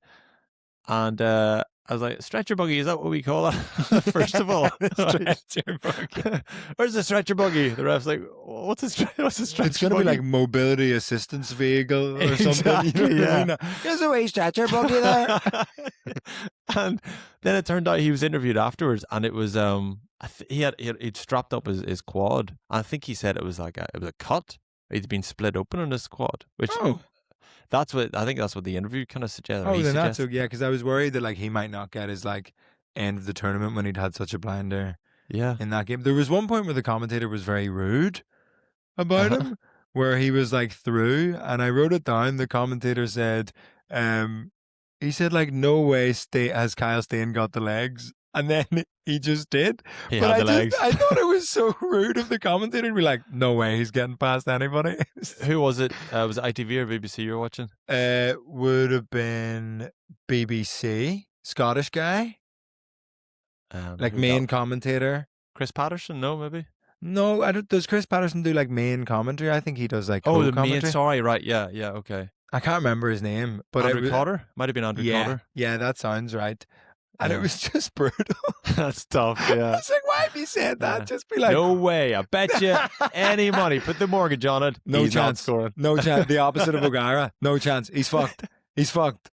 and I was like, "Stretcher buggy, is that what we call it?" First of all, stretcher buggy. Where's the stretcher buggy? The ref's like, "What's a stretcher?" It's going to be like mobility assistance vehicle or exactly, something. Yeah. There's a wee stretcher buggy there. And then it turned out he was interviewed afterwards, and it was he'd strapped up his quad. I think he said it was a cut. He'd been split open on his quad, which that's what the interview kind of suggested. Oh, then that's okay. Yeah, because I was worried that like he might not get his like end of the tournament when he'd had such a blinder. Yeah, in that game, there was one point where the commentator was very rude about him, where he was like through, and I wrote it down. The commentator said, he said like, "No way, has Kyle Stain got the legs." And then he just did. He had the legs. I thought it was so rude of the commentator to be like, "No way, he's getting past anybody." Who was it? Was it ITV or BBC you were watching? Would have been BBC, Scottish guy, like main commentator. Chris Patterson? No, maybe. No, I don't. Does Chris Patterson do like main commentary? I think he does like the main. Sorry, right? Yeah, okay. I can't remember his name, but Andrew Cotter might have been Andrew Cotter. Yeah, that sounds right. And it was just brutal. That's tough, yeah. I was like, why have you said that? Yeah. Just be like, no way. I bet you any money. Put the mortgage on it. No chance. No chance. The opposite of O'Gara. No chance. He's fucked. He's fucked.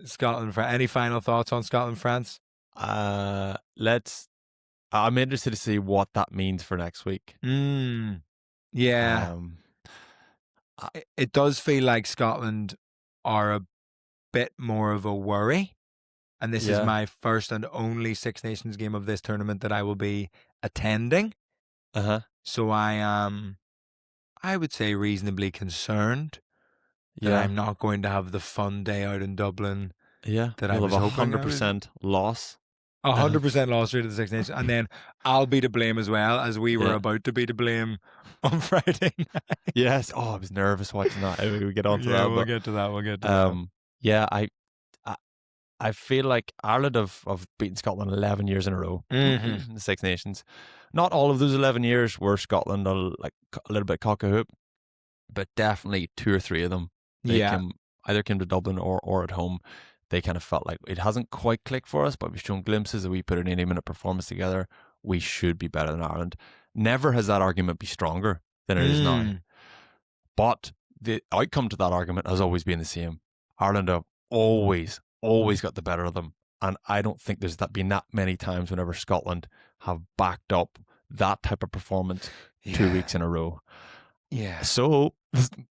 Scotland. Any final thoughts on Scotland, France? I'm interested to see what that means for next week. Yeah. It does feel like Scotland are a bit more of a worry, and this is my first and only Six Nations game of this tournament that I will be attending. So I am, I would say, reasonably concerned that I'm not going to have the fun day out in Dublin. Yeah, that I was hoping. 100% loss. 100% loss rate of the Six Nations, and then I'll be to blame as well, as we were about to be to blame on Friday night. Yes. Oh, I was nervous watching that. We get on to that. We'll get to that. Yeah, I feel like Ireland have beaten Scotland 11 years in a row in the Six Nations. Not all of those 11 years were Scotland a little bit cock a hoop, but definitely 2 or 3 of them. They either came to Dublin or at home. They kind of felt like it hasn't quite clicked for us, but we've shown glimpses that we put an 80-minute performance together. We should be better than Ireland. Never has that argument been stronger than it is now. But the outcome to that argument has always been the same. Ireland have always got the better of them. And I don't think there's been that many times whenever Scotland have backed up that type of performance 2 weeks in a row. Yeah. So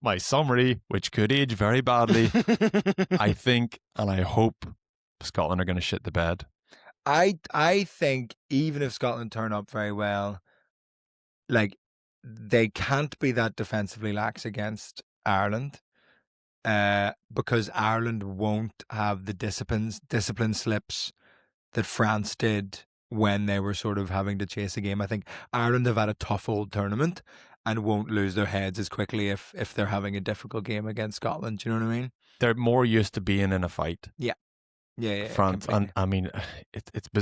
my summary, which could age very badly, I think and I hope Scotland are going to shit the bed. I think even if Scotland turn up very well, like, they can't be that defensively lax against Ireland, because Ireland won't have the discipline slips that France did when they were sort of having to chase a game. I think Ireland have had a tough old tournament and won't lose their heads as quickly if they're having a difficult game against Scotland. Do you know what I mean? They're more used to being in a fight. Yeah. France, and I mean,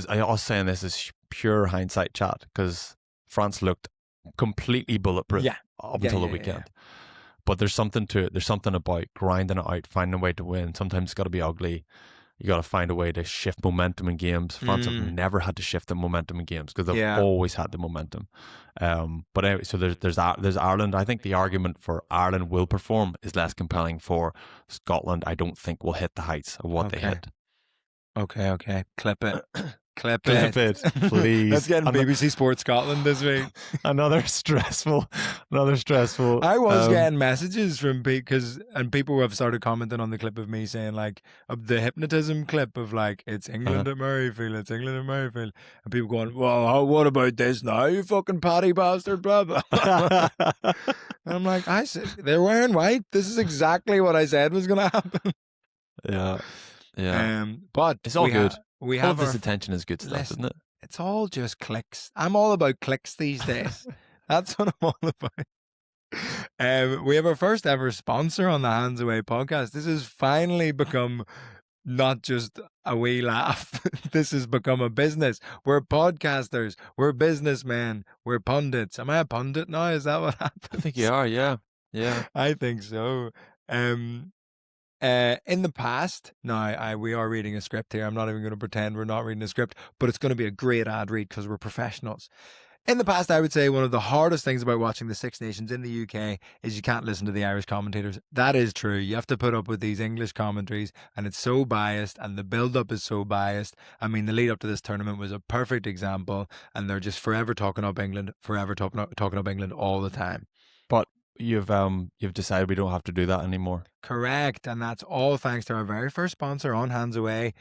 I was saying this is pure hindsight chat because France looked completely bulletproof up until the weekend. But there's something to it. There's something about grinding it out, finding a way to win. Sometimes it's got to be ugly. You got to find a way to shift momentum in games. France have never had to shift the momentum in games because they've always had the momentum. But anyway, so there's Ireland. I think the argument for Ireland will perform is less compelling. For Scotland, I don't think will hit the heights of what they hit. Okay. Clip it. Clip it, please. Let's get in BBC Sports Scotland this week. Another stressful. I was getting messages from people have started commenting on the clip of me saying like the hypnotism clip of like it's England at Murrayfield, it's England at Murrayfield, and people going, well, what about this now? You fucking patty bastard, blah blah. And I'm like, I said they're wearing white. This is exactly what I said was going to happen. Yeah. But it's all good. We all have this attention is good stuff, isn't it? It's all just clicks. I'm all about clicks these days. That's what I'm all about. We have our first ever sponsor on the Hands Away podcast. This has finally become not just a wee laugh. This has become a business. We're podcasters. We're businessmen. We're pundits. Am I a pundit now? Is that what happens? I think you are, yeah. I think so. In the past, now we are reading a script here. I'm not even going to pretend we're not reading a script, but it's going to be a great ad read because we're professionals. In the past, I would say one of the hardest things about watching the Six Nations in the UK is you can't listen to the Irish commentators. That is true. You have to put up with these English commentaries, and it's so biased, and the build-up is so biased. I mean, the lead up to this tournament was a perfect example, and they're just forever talking up England, talking up England all the time. But you've decided we don't have to do that anymore. Correct, and that's all thanks to our very first sponsor on Hands Away,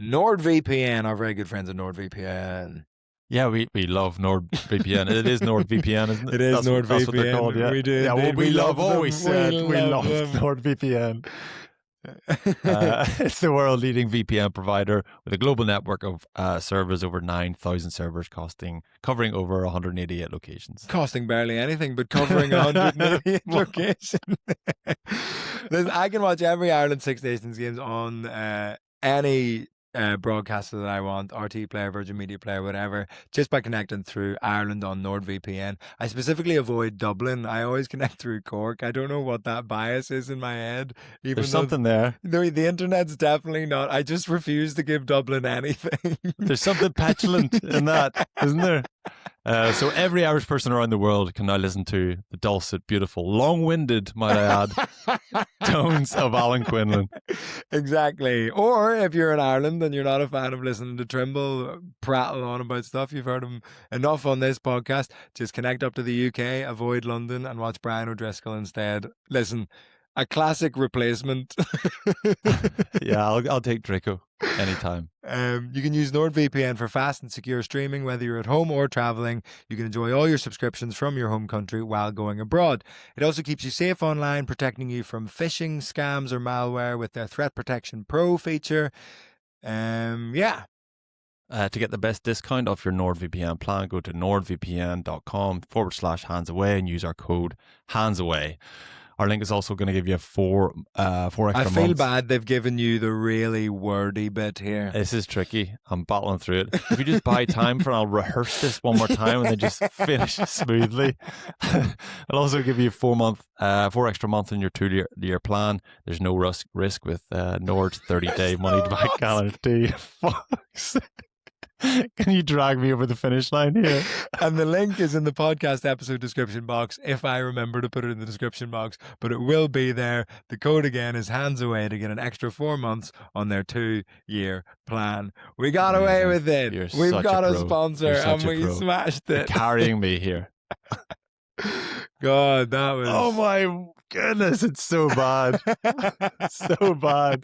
NordVPN, our very good friends at NordVPN. Yeah, we love NordVPN. It is NordVPN, isn't it? It is NordVPN. That's what they're called, yeah. We do. Yeah, well, we love them. NordVPN. It's the world leading VPN provider with a global network of servers, over 9,000 servers, covering over 188 locations. Costing barely anything, but covering 188 locations. Listen, I can watch every Ireland Six Nations games on any broadcaster that I want, RT player, Virgin Media player, whatever, just by connecting through Ireland on NordVPN. I specifically avoid Dublin. I always connect through Cork. I don't know what that bias is in my head. There's something there. No, the internet's definitely not. I just refuse to give Dublin anything. There's something petulant in that, isn't there? So every Irish person around the world can now listen to the dulcet, beautiful, long-winded, might I add, tones of Alan Quinlan. Exactly. Or if you're in Ireland and you're not a fan of listening to Trimble prattle on about stuff, you've heard him enough on this podcast, just connect up to the UK, avoid London, and watch Brian O'Driscoll instead. Listen, a classic replacement. Yeah, I'll take Draco anytime. You can use NordVPN for fast and secure streaming, whether you're at home or traveling. You can enjoy all your subscriptions from your home country while going abroad. It also keeps you safe online, protecting you from phishing, scams, or malware with their Threat Protection Pro feature. To get the best discount off your NordVPN plan, go to nordvpn.com/handsaway and use our code handsaway. our link is also going to give you four extra I months. feel bad they've given you the really wordy bit here. This is tricky. I'm battling through it. If you just buy time for it, I'll rehearse this one more time and then just finish smoothly. I'll also give you 4 extra months in your 2-year plan. There's no risk with Nord's 30-day money back guarantee. Fuck's sake. Can you drag me over the finish line here? And the link is in the podcast episode description box, if I remember to put it in the description box, but it will be there. The code again is hands away to get an extra 4 months on their 2-year plan. We got away with it. We've got a sponsor and we smashed it. You're carrying me here. God, that was... Oh my goodness, it's so bad. So bad.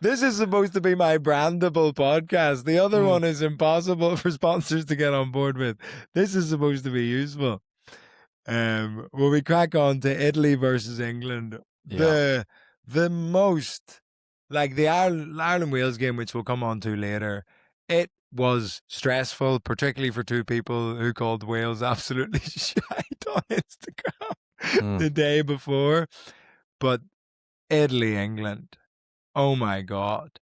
This is supposed to be my brandable podcast. The other one is impossible for sponsors to get on board with. This is supposed to be useful. Will we crack on to Italy versus England? Yeah. The most, like the Ireland-Wales game, which we'll come on to later, it was stressful, particularly for two people who called Wales absolutely shite on Instagram the day before. But Italy-England, oh my God.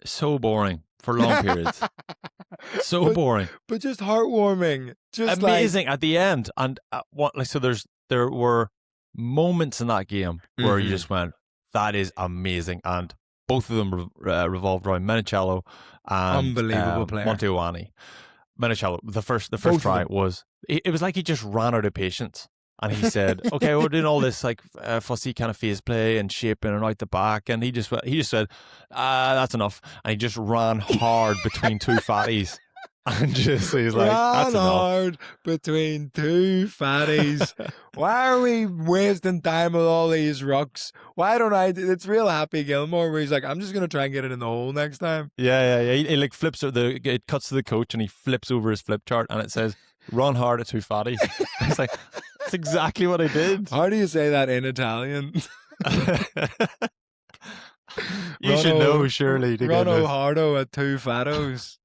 So boring for long periods. So boring. But just heartwarming. Just amazing at the end. And there were moments in that game where you just went, that is amazing. And both of them revolved around Menicello and unbelievable player Monteoani. Menicello, the first try was, it was like he just ran out of patience. And he said, okay, we're doing all this like fussy kind of phase play and shaping and out the back. And he just said, that's enough. And he just ran hard between two fatties. And just, he's like, that's enough. Hard between two fatties. Why are we wasting time with all these rucks? Why don't it's real Happy Gilmore where he's like, I'm just going to try and get it in the hole next time. Yeah. He like flips, it cuts to the coach and he flips over his flip chart and it says, run hard at two fatties. It's like, that's exactly what I did. How do you say that in Italian? You should know, surely. Run hardo at two fattos.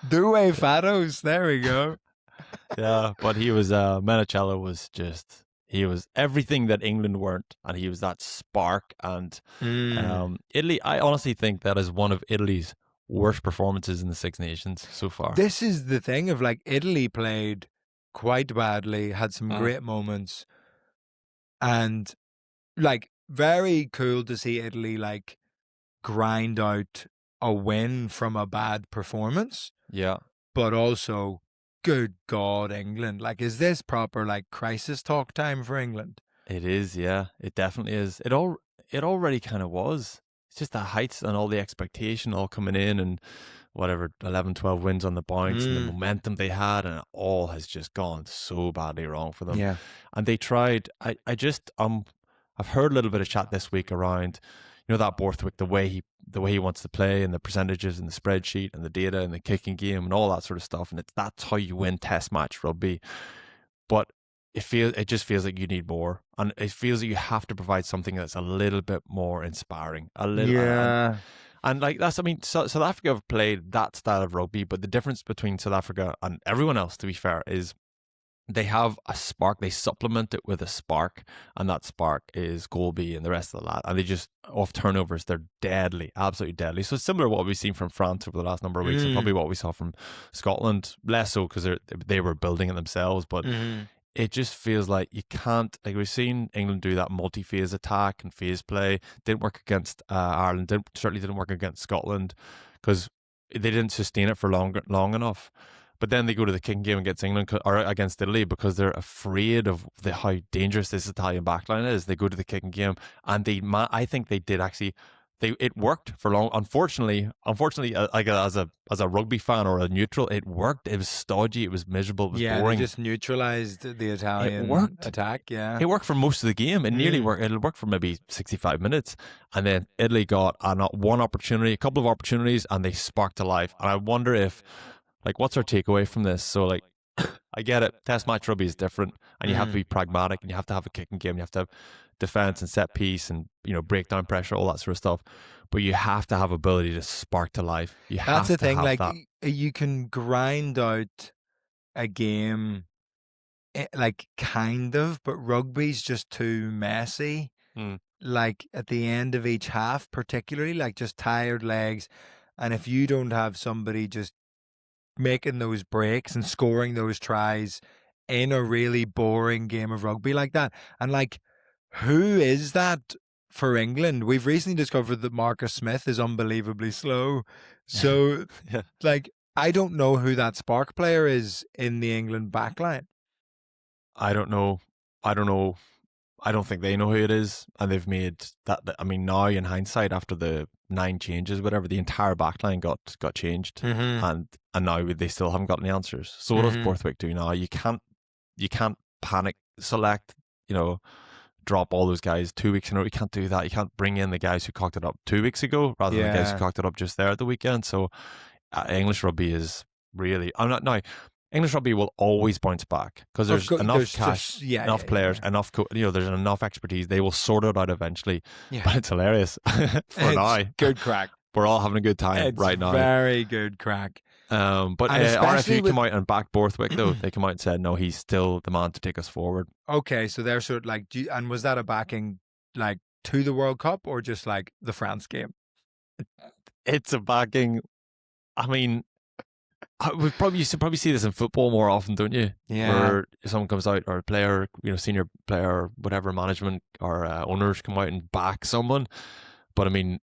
Due fattos. There we go. Yeah, but he was, Menicello was just, he was everything that England weren't. And he was that spark. And Italy, I honestly think that is one of Italy's worst performances in the Six Nations so far. This is the thing of like, Italy played quite badly, had some great moments, and like very cool to see Italy like grind out a win from a bad performance. Yeah. But also, good God, England. Like, is this proper like crisis talk time for England? It is, yeah. It definitely is. It already kind of was. It's just the heights and all the expectation all coming in and whatever, 11, 12 wins on the bounce and the momentum they had, and it all has just gone so badly wrong for them. Yeah. And they tried, I've heard a little bit of chat this week around, that Borthwick, the way he wants to play and the percentages and the spreadsheet and the data and the kicking game and all that sort of stuff. And that's how you win test match rugby. But it just feels like you need more. And it feels like you have to provide something that's a little bit more inspiring. Yeah. And like South Africa have played that style of rugby, but the difference between South Africa and everyone else, to be fair, is they have a spark. They supplement it with a spark, and that spark is Golby and the rest of the lad. And they just, off turnovers, they're deadly, absolutely deadly. So it's similar to what we've seen from France over the last number of weeks, and probably what we saw from Scotland, less so because they were building it themselves, but it just feels like you can't, like we've seen England do that multi-phase attack and phase play. Didn't work against Ireland, certainly didn't work against Scotland because they didn't sustain it for long enough. But then they go to the kicking game against England or against Italy because they're afraid of how dangerous this Italian backline is. They go to the kicking game and I think they did actually. It worked for long. Unfortunately, like as a rugby fan or a neutral, it worked. It was stodgy. It was miserable. It was boring. They just neutralized the Italian attack. Yeah, it worked for most of the game. It nearly worked. It worked for maybe 65 minutes, and then Italy got one opportunity, a couple of opportunities, and they sparked to life. And I wonder if, like, what's our takeaway from this? So, like, I get it. Test match rugby is different, and you have to be pragmatic, and you have to have a kicking game. You have to have defense and set piece and breakdown pressure, all that sort of stuff, but you have to have ability to spark to life. That's the thing, like that. You can grind out a game like kind of, but rugby's just too messy. Mm. Like at the end of each half, particularly, like just tired legs. And if you don't have somebody just making those breaks and scoring those tries in a really boring game of rugby like that, and like, who is that for England? We've recently discovered that Marcus Smith is unbelievably slow. So, Yeah. like, I don't know who that spark player is in the England backline. I don't know. I don't think they know who it is, and they've made that. I mean, now in hindsight, after the 9 changes, whatever, the entire backline got changed, Mm-hmm. and now they still haven't got any answers. So what does Borthwick do now? You can't panic select. Drop all those guys 2 weeks in a row. You can't do that. You can't bring in the guys who cocked it up 2 weeks ago rather than the guys who cocked it up just there at the weekend. So English rugby is really. I'm not now. English rugby will always bounce back because there's enough cash, enough players, enough there's enough expertise. They will sort it out eventually. Yeah. But it's hilarious for now. Good crack. We're all having a good time right now. Very good crack. But RFU came out and backed Borthwick though. They came out and said no, he's still the man to take us forward. Okay, so they're sort of like, and was that a backing like to the World Cup or just like the France game? It's a backing. I mean, you should probably see this in football more often, don't you? Yeah. Where someone comes out, or a player, senior player, or whatever, management or owners come out and back someone. But I mean,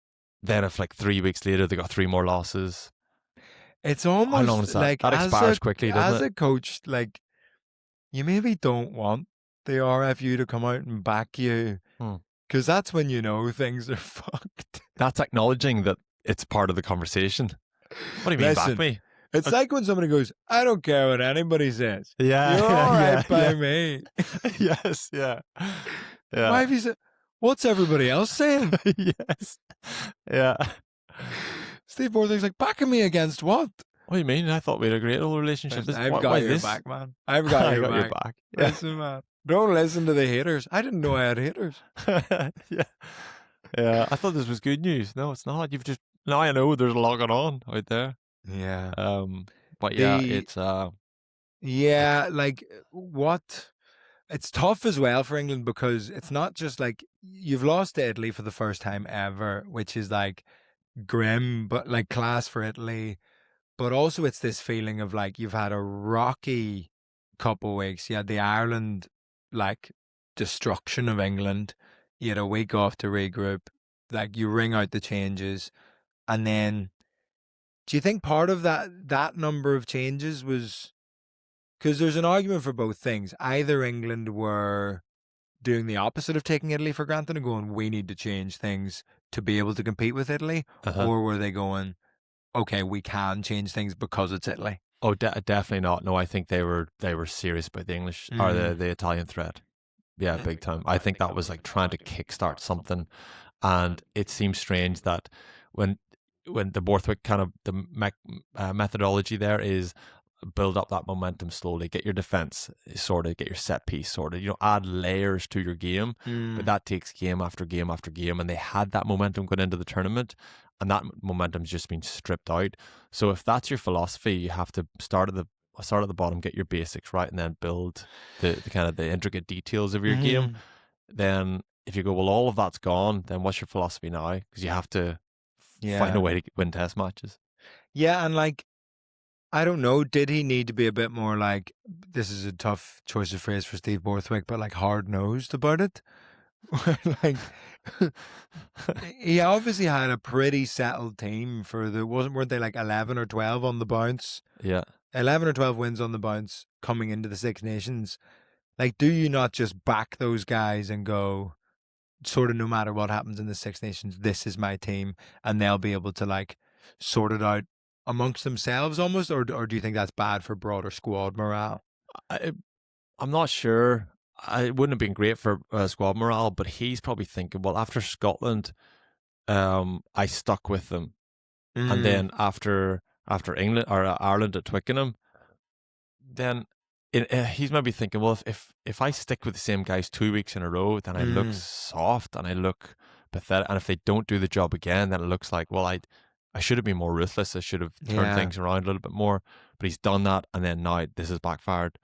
then if like 3 weeks later they got 3 more losses, it's almost how long is that? Like that expires quickly, doesn't it? As a coach, like, you maybe don't want the RFU to come out and back you, because that's when you know things are fucked. That's acknowledging that it's part of the conversation. What do you mean, back me? It's like when somebody goes, I don't care what anybody says. Yeah. You're all right by me. Yes, yeah. Why have you said, what's everybody else saying? Yes. Yeah. Steve Borthwick's like, backing me against what? What do you mean? I thought we had a great little relationship. I've got your back, man. I've got your back. Yeah. Listen, man. Don't listen to the haters. I didn't know I had haters. Yeah. Yeah. I thought this was good news. No, it's not. Now I know there's a lot going on out there. Yeah. But yeah, it's yeah, like what? It's tough as well for England because it's not just like you've lost to Italy for the first time ever, which is like grim, but like class for Italy. But also it's this feeling of like you've had a rocky couple of weeks. You had the Ireland like destruction of England. You had a week off to regroup. Like you ring out the changes, and then. Do you think part of that number of changes was because there's an argument for both things? Either England were doing the opposite of taking Italy for granted and going, we need to change things to be able to compete with Italy, or were they going, okay, we can change things because it's Italy? Oh, definitely not. No, I think they were serious about the English or the Italian threat. Yeah, big time. I think that was like trying to kickstart something, and it seems strange that when the Borthwick kind of the methodology there is build up that momentum slowly, get your defense sorted, get your set piece sorted, add layers to your game. But that takes game after game after game, and they had that momentum going into the tournament, and that momentum's just been stripped out. So if that's your philosophy, you have to start at the bottom, get your basics right, and then build the kind of the intricate details of your game. Then if you go, well, all of that's gone, then what's your philosophy now? Because you have to find a way to win test matches. Yeah, and like, I don't know, did he need to be a bit more like, this is a tough choice of phrase for Steve Borthwick, but like hard-nosed about it? Like, he obviously had a pretty settled team weren't they like 11 or 12 on the bounce? Yeah. 11 or 12 wins on the bounce coming into the Six Nations. Like, do you not just back those guys and go, sort of no matter what happens in the Six Nations, this is my team, and they'll be able to like sort it out amongst themselves almost, or do you think that's bad for broader squad morale? I'm not sure. It wouldn't have been great for squad morale, but he's probably thinking, well, after Scotland, I stuck with them, and then after England or Ireland at Twickenham, then he's maybe thinking, well, if I stick with the same guys 2 weeks in a row, then I look soft and I look pathetic. And if they don't do the job again, then it looks like, well, I should have been more ruthless. I should have turned things around a little bit more. But he's done that, and then now this has backfired.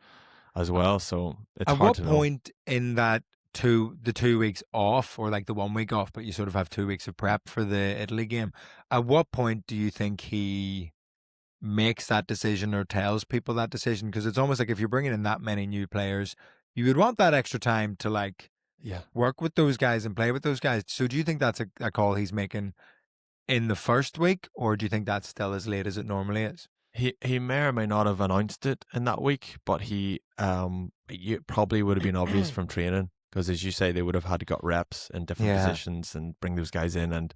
as well. So it's At hard what to know. point in that the 2 weeks off, or like the 1 week off, but you sort of have 2 weeks of prep for the Italy game? At what point do you think he makes that decision or tells people that decision? Because it's almost like if you're bringing in that many new players, you would want that extra time to like Yeah. work with those guys and play with those guys. So do you think that's a call he's making in the first week, or do you think that's still as late as it normally is? He may or may not have announced it in that week, but it probably would have been obvious from training because, as you say, they would have had to got reps in different Yeah. positions and bring those guys in. And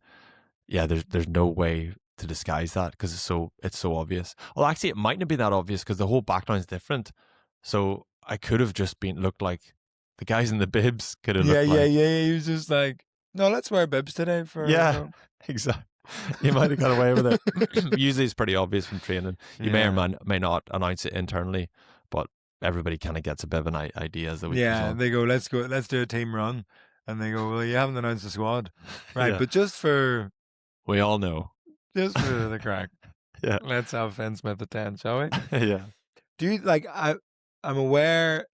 yeah, there's no way to disguise that because it's so obvious. Well, actually, it mightn't be that obvious because the whole backline's different. So I could have just looked like the guys in the bibs could have Yeah, looked yeah, like yeah. He was just like, no, let's wear bibs today for yeah, no. exactly. You might have got away with it. Usually, it's pretty obvious from training. You may or Yeah. may not announce it internally, but everybody kind of gets a bit of an idea as the week goes Yeah, on. they go, let's do a team run. And they go, well, you haven't announced the squad. Right, Yeah, but we all know. just for the crack, Yeah, let's have Finn Smith at 10, shall we? yeah, Do you like I'm aware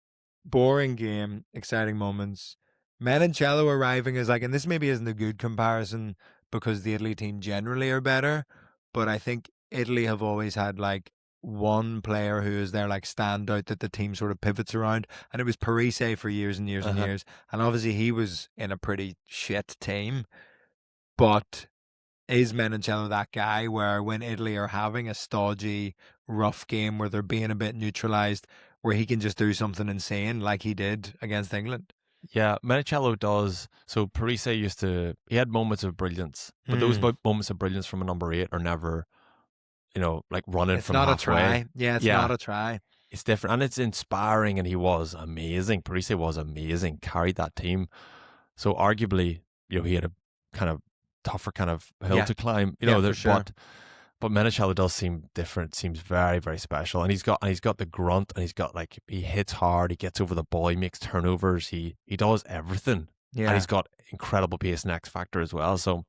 boring game, exciting moments. Menoncello arriving is like, and this maybe isn't a good comparison because the Italy team generally are better, but I think Italy have always had like one player who is their like standout that the team sort of pivots around, and it was Parise for years and years and uh-huh. years, and obviously he was in a pretty shit team, but is Menoncello that guy where when Italy are having a stodgy, rough game where they're being a bit neutralized, where he can just do something insane like he did against England? Yeah, Menicello does. So Parise he had moments of brilliance, but those Mm. moments of brilliance from a number 8 are never, like running It's from not a halfway. try. Yeah, it's not Yeah, a try. it's different and it's inspiring, and he was amazing. Parise was amazing, carried that team. So arguably, he had a kind of tougher kind of hill Yeah, to climb. yeah, for sure. But Menicello does seem different. Seems very very special, and he's got the grunt, and he's got like he hits hard. He gets over the ball. He makes turnovers. He does everything, and Yeah. he's got incredible pace and X factor as well. So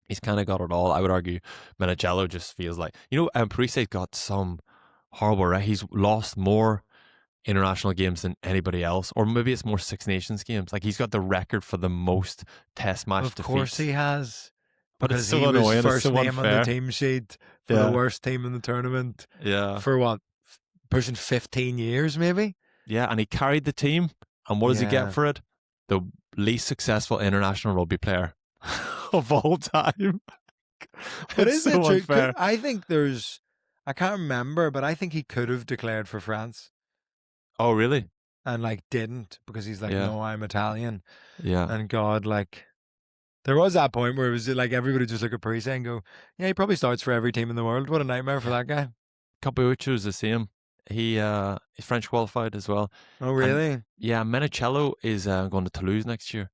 he's kind of got it all. I would argue Menicello just feels like Parise's got some horrible. He's lost more international games than anybody else, or maybe it's more Six Nations games. Like he's got the record for the most Test match Of course defeats. he has. But it's Because so he was annoying. It's first so name on the unfair. team sheet for the Yeah, worst team in the tournament yeah, for what? Pushing 15 years, maybe? yeah. And he carried the team. And what does he get Yeah. for it? The least successful international rugby player of all time. But It's isn't it so true? unfair. I think I can't remember, but I think he could have declared for France Oh, really? and like didn't because he's like, Yeah, no, I'm Italian. yeah. And God, like, there was that point where it was like everybody just look at Parise and go, yeah, he probably starts for every team in the world. What a nightmare for that guy. Capuccio is the same. He's French qualified as well. Oh, And really? yeah, Menicello is going to Toulouse next year.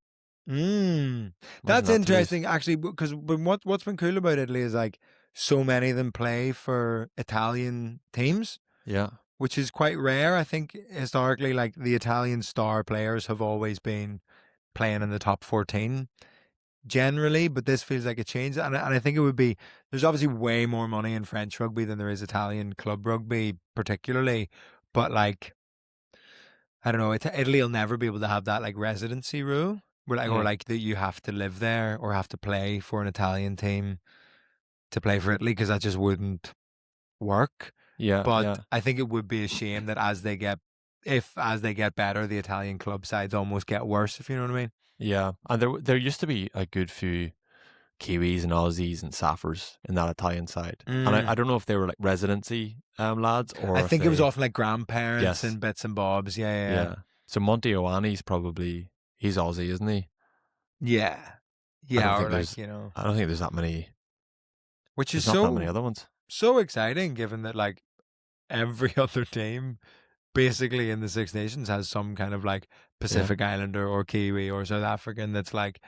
Imagine That's that, Toulouse. interesting, actually, because what's been cool about Italy is like so many of them play for Italian teams, Yeah, which is quite rare. I think historically, like the Italian star players have always been playing in the top 14 generally, but this feels like a change. And I think it would be, there's obviously way more money in French rugby than there is Italian club rugby, particularly. But like, I don't know, Italy will never be able to have that like residency rule where like, or mm. like that you have to live there or have to play for an Italian team to play for Italy because that just wouldn't work. Yeah, But yeah, I think it would be a shame that as they get better, the Italian club sides almost get worse, if you know what I mean. yeah. And there used to be a good few Kiwis and Aussies and Saffers in that Italian side. And I don't know if they were like residency lads or I if think it was they often like grandparents yes, and bits and bobs. Yeah, yeah, yeah. So Monty Ioanni's probably he's Aussie, isn't he? yeah, I don't yeah. Or think like there's I don't think there's that many. which is There's not that many so other ones. so exciting, given that like every other team basically in the Six Nations has some kind of like Yeah, Pacific Islander or Kiwi or South African that's like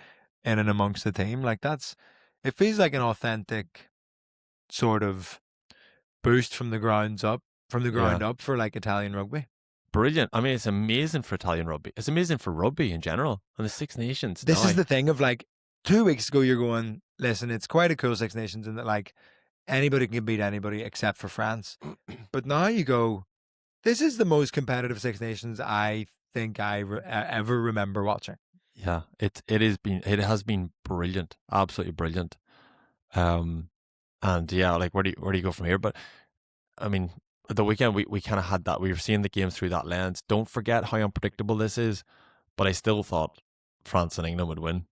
in and amongst the team. Like it feels like an authentic sort of boost from the yeah. ground up for like Italian rugby. Brilliant. I mean, it's amazing for Italian rugby. It's amazing for rugby in general and the Six Nations This now. is the thing of like 2 weeks ago, you're going, listen, it's quite a cool Six Nations in that like anybody can beat anybody except for France. But now you go, This is the most competitive Six Nations I think I ever remember watching. Yeah, it has been brilliant, absolutely brilliant. And yeah, like where do you go from here? But I mean, the weekend we kind of had that. We were seeing the games through that lens. Don't forget how unpredictable this is. But I still thought France and England would win.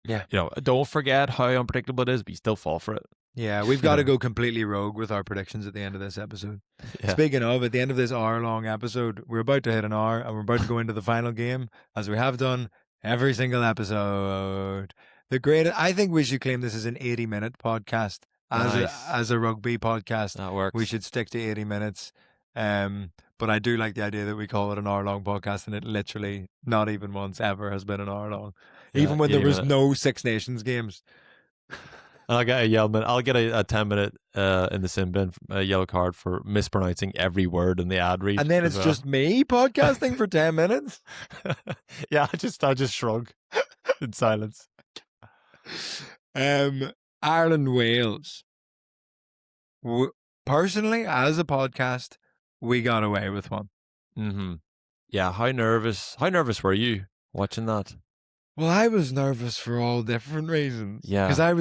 Yeah. Don't forget how unpredictable it is, but you still fall for it. Yeah, we've got to go completely rogue with our predictions at the end of this episode. Yeah. Speaking of, at the end of this hour-long episode, we're about to hit an hour, and we're about to go into the final game, as we have done every single episode. I think we should claim this as an 80-minute podcast. As a rugby podcast, that works. We should stick to 80 minutes. But I do like the idea that we call it an hour-long podcast, and it literally not even once ever has been an hour long, even when there was no Six Nations games. I'll get a yellow minute. I'll get a 10-minute in the sin bin, a yellow card for mispronouncing every word in the ad read. And then it's just me podcasting for 10 minutes. Yeah, I just shrug in silence. Ireland Wales. Personally, as a podcast, we got away with one. Mm-hmm. Yeah, how nervous were you watching that? Well, I was nervous for all different reasons. Yeah, because I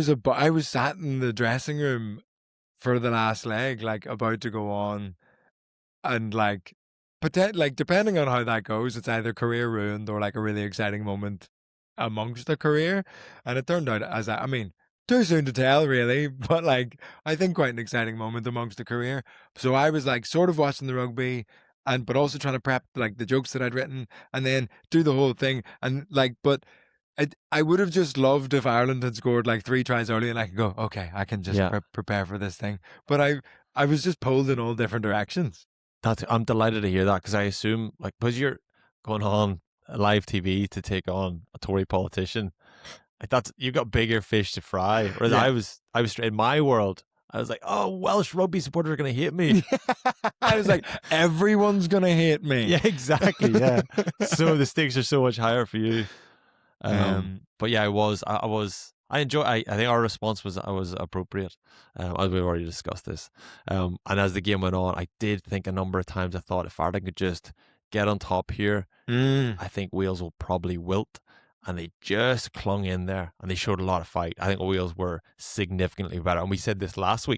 was sat in the dressing room for the last leg, like about to go on, and like depending on how that goes, it's either career ruined or like a really exciting moment amongst the career. And it turned out too soon to tell, really, but like I think quite an exciting moment amongst the career. So I was like sort of watching the rugby, but also trying to prep like the jokes that I'd written, and then do the whole thing, and like, but. I would have just loved if Ireland had scored like 3 tries early, and I could go, okay, I can just prepare for this thing. But I was just pulled in all different directions. I'm delighted to hear that, because I assume, like, because you're going on live TV to take on a Tory politician, like you got bigger fish to fry. Whereas I was in my world, I was like, oh, Welsh rugby supporters are going to hate me. I was like, everyone's going to hate me. Yeah, exactly. Yeah. So the stakes are so much higher for you. But yeah, I think our response was appropriate, as we've already discussed this. And as the game went on, I did think a number of times, I thought if Ireland could just get on top here, I think Wales will probably wilt. And they just clung in there, and they showed a lot of fight. I think Wales were significantly better. And we said this 2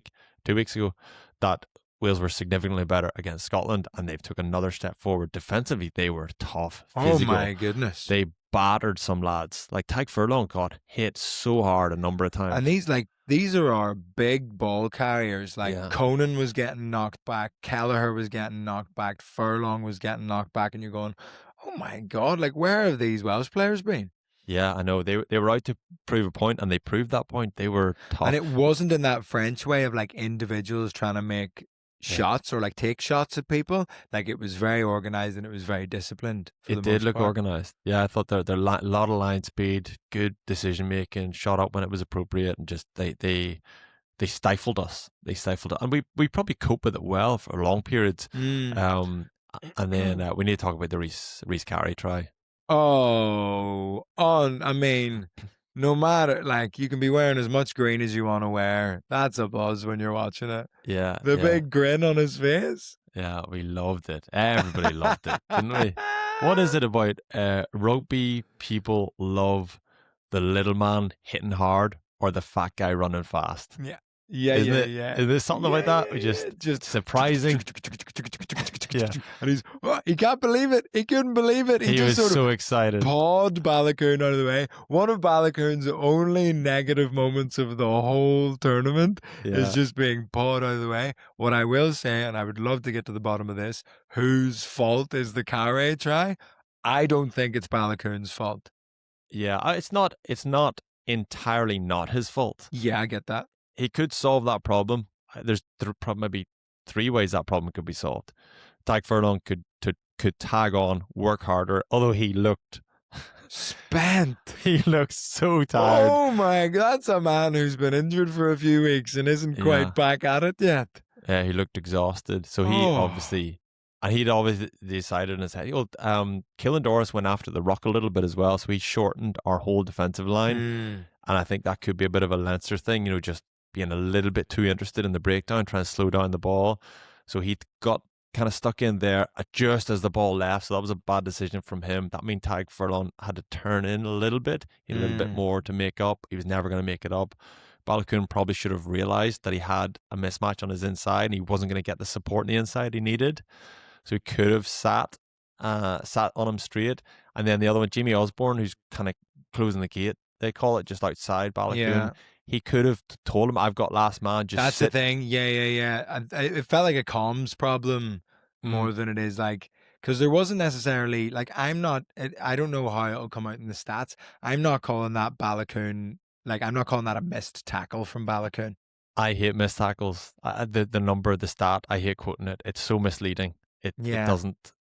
weeks ago, that Wales were significantly better against Scotland, and they've took another step forward. Defensively, they were tough, physical. Oh my goodness. They battered some lads. Like Tadhg Furlong got hit so hard a number of times. And these are our big ball carriers. Like Conan was getting knocked back, Kelleher was getting knocked back, Furlong was getting knocked back, and you're going, oh my God, like where have these Welsh players been? Yeah, I know. They were out to prove a point, and they proved that point. They were tough. And it wasn't in that French way of like individuals trying to make shots or like take shots at people. Like it was very organized, and it was very disciplined. It did look organized. Yeah, I thought there a lot of line speed, good decision making, shot up when it was appropriate, and just they stifled us. They stifled it, and we probably coped with it well for long periods. And then we need to talk about the Rhys Carey try. I mean, no matter, like, you can be wearing as much green as you want to wear. That's a buzz when you're watching it. Yeah. The big grin on his face. Yeah, we loved it. Everybody loved it, didn't we? What is it about rugby people love the little man hitting hard or the fat guy running fast? Yeah. Is there something about that? We just surprising. Yeah. And he can't believe it. He couldn't believe it. He was so excited. Pawed Balakoon out of the way. One of Balakoon's only negative moments of the whole tournament is just being pawed out of the way. What I will say, and I would love to get to the bottom of this, whose fault is the Carey try? I don't think it's Balakoon's fault. Yeah, it's not entirely not his fault. Yeah, I get that. He could solve that problem. There's maybe 3 ways that problem could be solved. Tadhg Furlong could tag on, work harder, although he looked spent. He looked so tired. Oh my God, that's a man who's been injured for a few weeks and isn't quite back at it yet. Yeah, he looked exhausted. So he'd obviously decided in his head, Killen Doris went after the ruck a little bit as well, so he shortened our whole defensive line. And I think that could be a bit of a Leinster thing, just being a little bit too interested in the breakdown, trying to slow down the ball. So he got kind of stuck in there just as the ball left. So that was a bad decision from him. That meant Tadhg Furlong had to turn in a little bit, a little bit more to make up. He was never going to make it up. Balogun probably should have realized that he had a mismatch on his inside and he wasn't going to get the support on the inside he needed. So he could have sat on him straight. And then the other one, Jamie Osborne, who's kind of closing the gate, they call it, just outside Balogun. Yeah. He could have told him, I've got last man, just That's sit. the thing. Yeah. And it felt like a comms problem more than it is like, because there wasn't necessarily, like, I don't know how it'll come out in the stats. I'm not calling that Balogun, like, I'm not calling that a missed tackle from Balogun. I hate missed tackles. The number, the stat, I hate quoting it. It's so misleading. It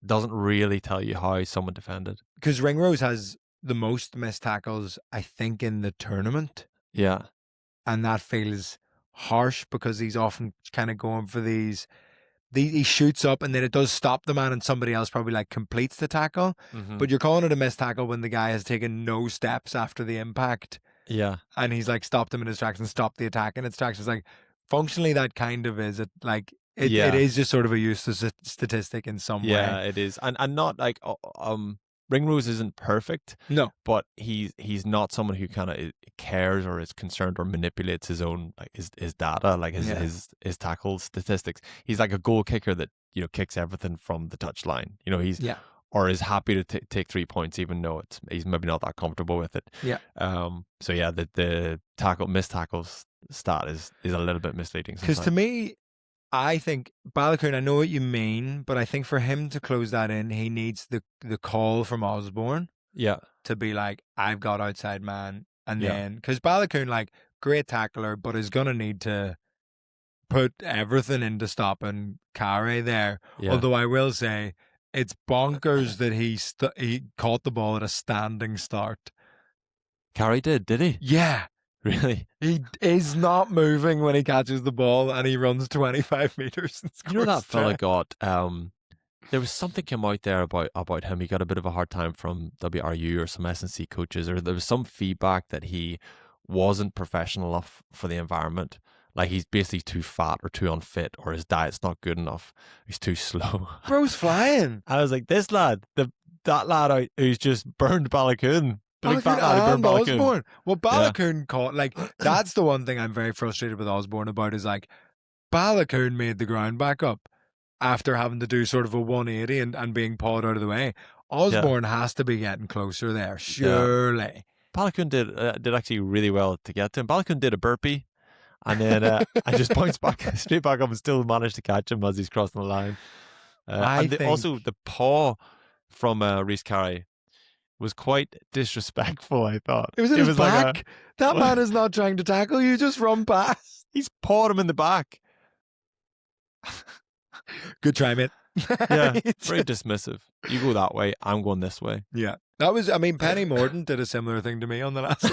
doesn't really tell you how someone defended. Because Ringrose has the most missed tackles, I think, in the tournament. Yeah. And that feels harsh because he's often kind of going for these he shoots up and then it does stop the man and somebody else probably like completes the tackle. But you're calling it a missed tackle when the guy has taken no steps after the impact. Yeah. And he's like stopped him in his tracks and stopped the attack in its tracks. It's like, functionally that kind of is it, like it is just sort of a useless statistic in some way. Yeah, it is. And not like Ringrose isn't perfect. No. But he's not someone who kind of cares or is concerned or manipulates his own, like his data, like his tackle statistics. He's like a goal kicker that, kicks everything from the touchline. He's or is happy to take 3 points even though he's maybe not that comfortable with it. Yeah. So yeah, the missed tackles stat is a little bit misleading. Because to me, I think Balogun, I know what you mean, but I think for him to close that in, he needs the call from Osborne. Yeah. To be like, I've got outside man. And then, because Balogun, like, great tackler, but is going to need to put everything into stopping Carey there. Yeah. Although I will say, it's bonkers that he caught the ball at a standing start. Carey did he? Yeah. Really? He is not moving when he catches the ball and he runs 25 meters and scores. That fella got there was something came out there about him. He got a bit of a hard time from WRU or some S&C coaches, or there was some feedback that he wasn't professional enough for the environment. Like he's basically too fat or too unfit, or his diet's not good enough. He's too slow. Bro's flying. I was like, this lad, that lad out who's just burned Balogun. And Osborne. Well, Balogun caught, like, that's the one thing I'm very frustrated with Osborne about is like, Balogun made the ground back up after having to do sort of a 180 and being pawed out of the way. Osborne has to be getting closer there, surely. Yeah. Balogun did actually really well to get to him. Balogun did a burpee and then I just bounced straight back up and still managed to catch him as he's crossing the line. Also, the paw from Rhys Carey was quite disrespectful, I thought. It was in his back. That man is not trying to tackle you, just run past. He's pawed him in the back. Good try, mate. Yeah, very dismissive. You go that way, I'm going this way. Yeah. That was, Penny Morden did a similar thing to me on the last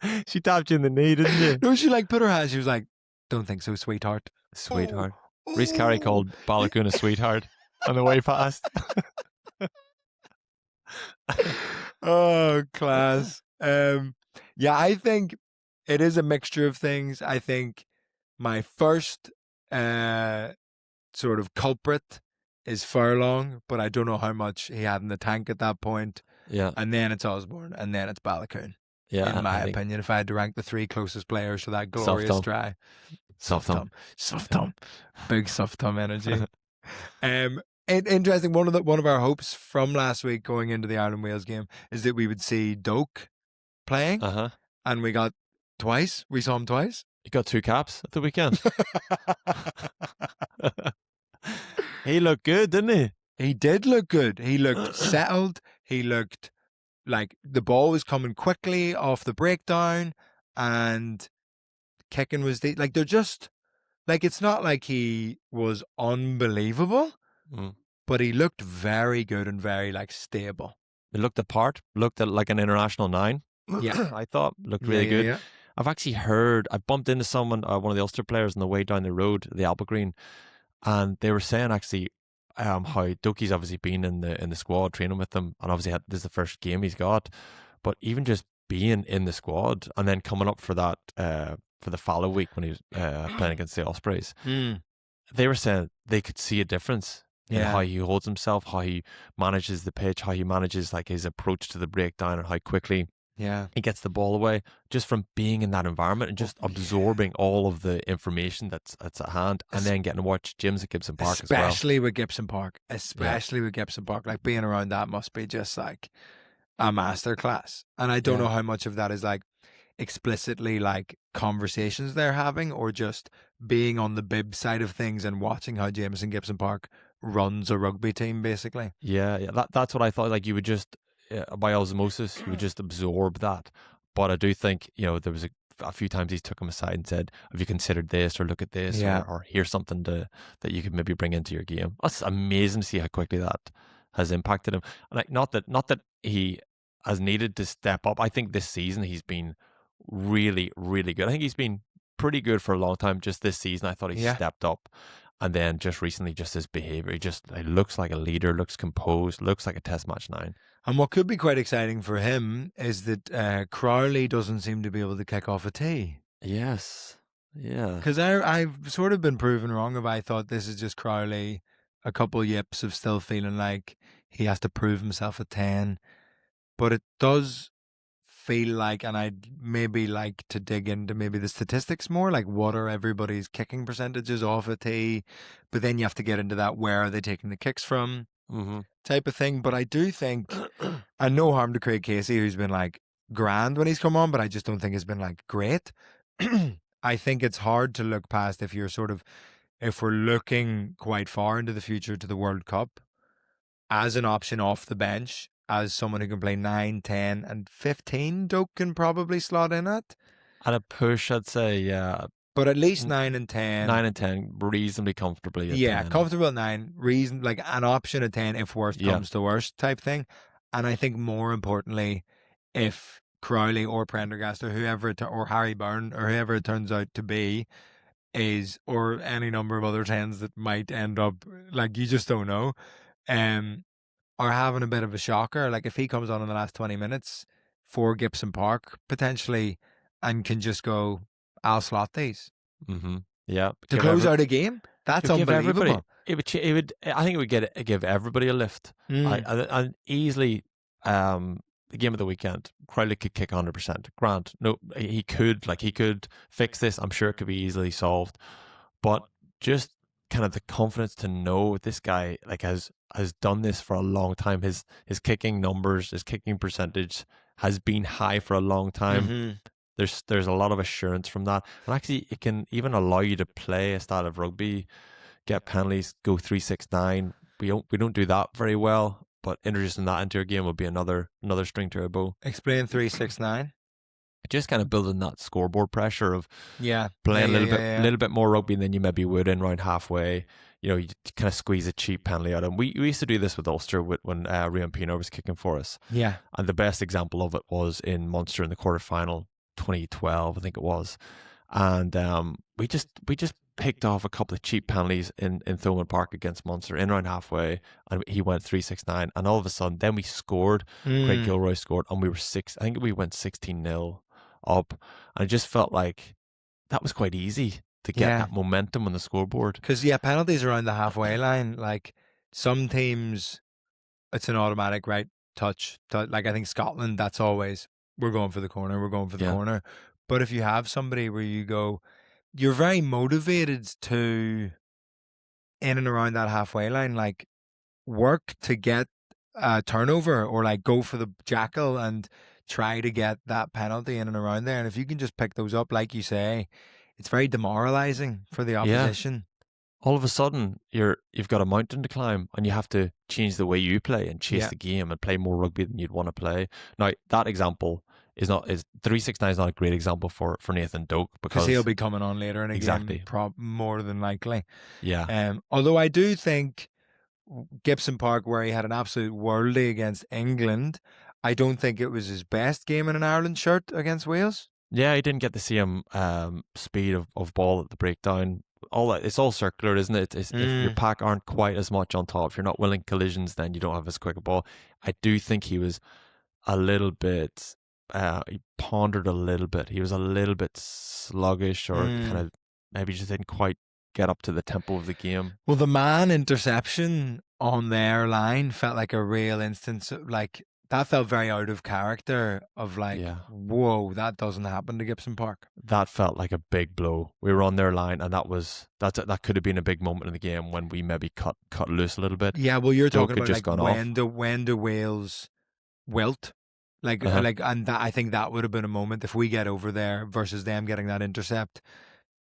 one. She tapped you in the knee, didn't she? No, she like put her hand, she was like, don't think so, sweetheart. Sweetheart. Rhys Carey called Balogun a sweetheart on the way past. Oh, class. Yeah, I think it is a mixture of things. I think my first sort of culprit is Furlong, but I don't know how much he had in the tank at that point. Yeah. And then it's Osborne, and then it's Balogun. Yeah. In my opinion, if I had to rank the three closest players for that glorious try. Soft thumb. Big soft thumb energy. Interesting. One of our hopes from last week going into the Ireland Wales game is that we would see Doak playing, and we got twice. We saw him twice. He got 2 caps at the weekend. He looked good, didn't he? He did look good. He looked settled. He looked like the ball was coming quickly off the breakdown, and kicking was like they're just like it's not like he was unbelievable. But he looked very good and very like stable. He looked the part, looked like an international 9. Yeah. I thought looked really good. Yeah. I've actually heard, I bumped into someone, one of the Ulster players on the way down the road, the Alba Green, and they were saying actually how Doakie's obviously been in the squad training with them, and obviously this is the first game he's got, but even just being in the squad and then coming up for that for the follow week when he was playing against the Ospreys. they were saying they could see a difference in how Yeah. he holds himself, how he manages the pitch, how he manages like his approach to the breakdown, and how quickly Yeah. he gets the ball away just from being in that environment and Well, just absorbing all of the information that's at hand, and es- then getting to watch gyms at Gibson Park as well. especially with Gibson Park. Yeah, Especially with Gibson Park. Like being around that must be just like a masterclass. And I don't yeah. know how much of that is like explicitly like conversations they're having or just being on the bib side of things and watching how Jameson Gibson Park runs a rugby team basically. Yeah, yeah. That's what I thought. Like you would just by osmosis, you would just absorb that. But I do think there was a few times he took him aside and said, "Have you considered this, or look at this, Yeah. or here's something that you could maybe bring into your game." That's amazing to see how quickly that has impacted him. And not that he has needed to step up. I think this season he's been really, really good. I think he's been pretty good for a long time. Just this season, I thought he Yeah. stepped up. And then just recently, just his behavior, he looks like a leader, looks composed, looks like a Test match 9. And what could be quite exciting for him is that Crowley doesn't seem to be able to kick off a tee. Yes. Yeah. Because I've sort of been proven wrong if I thought this is just Crowley, a couple yips of still feeling like he has to prove himself at 10. But it does feel like, and I'd maybe like to dig into maybe the statistics more, like what are everybody's kicking percentages off a tee, but then you have to get into that where are they taking the kicks from Mm-hmm. type of thing. But I do think, and no harm to Craig Casey, who's been like grand when he's come on, but I just don't think has been like great. I think it's hard to look past if we're looking quite far into the future to the World Cup as an option off the bench, as someone who can play 9, 10, and 15, Doak can probably slot in at. At a push, I'd say, yeah, But at least 9 and 10. 9 and 10 reasonably comfortably at Yeah, 10. comfortable at 9, reason like an option at 10 if worst Yeah. comes to worst type thing. And I think more importantly, if Crowley or Prendergast or whoever or Harry Byrne or whoever it turns out to be or any number of other 10s that might end up like you just don't know, are having a bit of a shocker. Like if he comes on in the last 20 minutes for Gibson Park potentially and can just go, I'll slot these Mm-hmm. Yeah. to close out a game. That's Give everybody. unbelievable. It would. I think it would give everybody a lift. And easily, the game of the weekend, Crowley could kick 100%. Grant, no, he could fix this. I'm sure it could be easily solved, but just kind of the confidence to know this guy has done this for a long time. His kicking numbers, his kicking percentage has been high for a long time. Mm-hmm. There's a lot of assurance from that, and actually it can even allow you to play a style of rugby, get penalties, go 3-6-9. We don't do that very well, but introducing that into your game would be another string to a bow. Explain 3-6-9. Just kind of building that scoreboard pressure of playing a little bit more rugby than you maybe would in round halfway. You kind of squeeze a cheap penalty out of them. We used to do this with Ulster when Rian Pino was kicking for us. Yeah. And the best example of it was in Munster in the quarterfinal, 2012, I think it was. And we just picked off a couple of cheap penalties in Thomond Park against Munster in round halfway, and he went 3-6-9, and all of a sudden then we scored. Craig Gilroy scored, and we were I think we went 16-0 up, and it just felt like that was quite easy to get that momentum on the scoreboard. Because penalties around the halfway line, like some teams it's an automatic right touch. Like I think Scotland, that's always we're going for the corner. But if you have somebody where you go, you're very motivated to in and around that halfway line, like work to get a turnover or like go for the jackal and try to get that penalty in and around there. And if you can just pick those up, like you say, it's very demoralizing for the opposition. All of a sudden, you've got a mountain to climb, and you have to change the way you play and chase the game and play more rugby than you'd want to play. Now, that example is 3-6-9 is not a great example for Nathan Doak because he'll be coming on later in a exactly game, more than likely. Yeah. Although I do think Gibson Park, where he had an absolute worldie against England, I don't think it was his best game in an Ireland shirt against Wales. Yeah, he didn't get the same speed of ball at the breakdown. All that, it's all circular, isn't it? If your pack aren't quite as much on top, if you're not winning collisions, then you don't have as quick a ball. I do think he was a little bit. He pondered a little bit. He was a little bit sluggish, or kind of maybe just didn't quite get up to the tempo of the game. Well, the man interception on their line felt like a real instance of, like, that felt very out of character of like, Yeah. whoa, that doesn't happen to Gibson Park. That felt like a big blow. We were on their line, and that could have been a big moment in the game when we maybe cut loose a little bit. Yeah, well, you're talking about just like gone when do Wales wilt? Like, and that, I think that would have been a moment if we get over there versus them getting that intercept.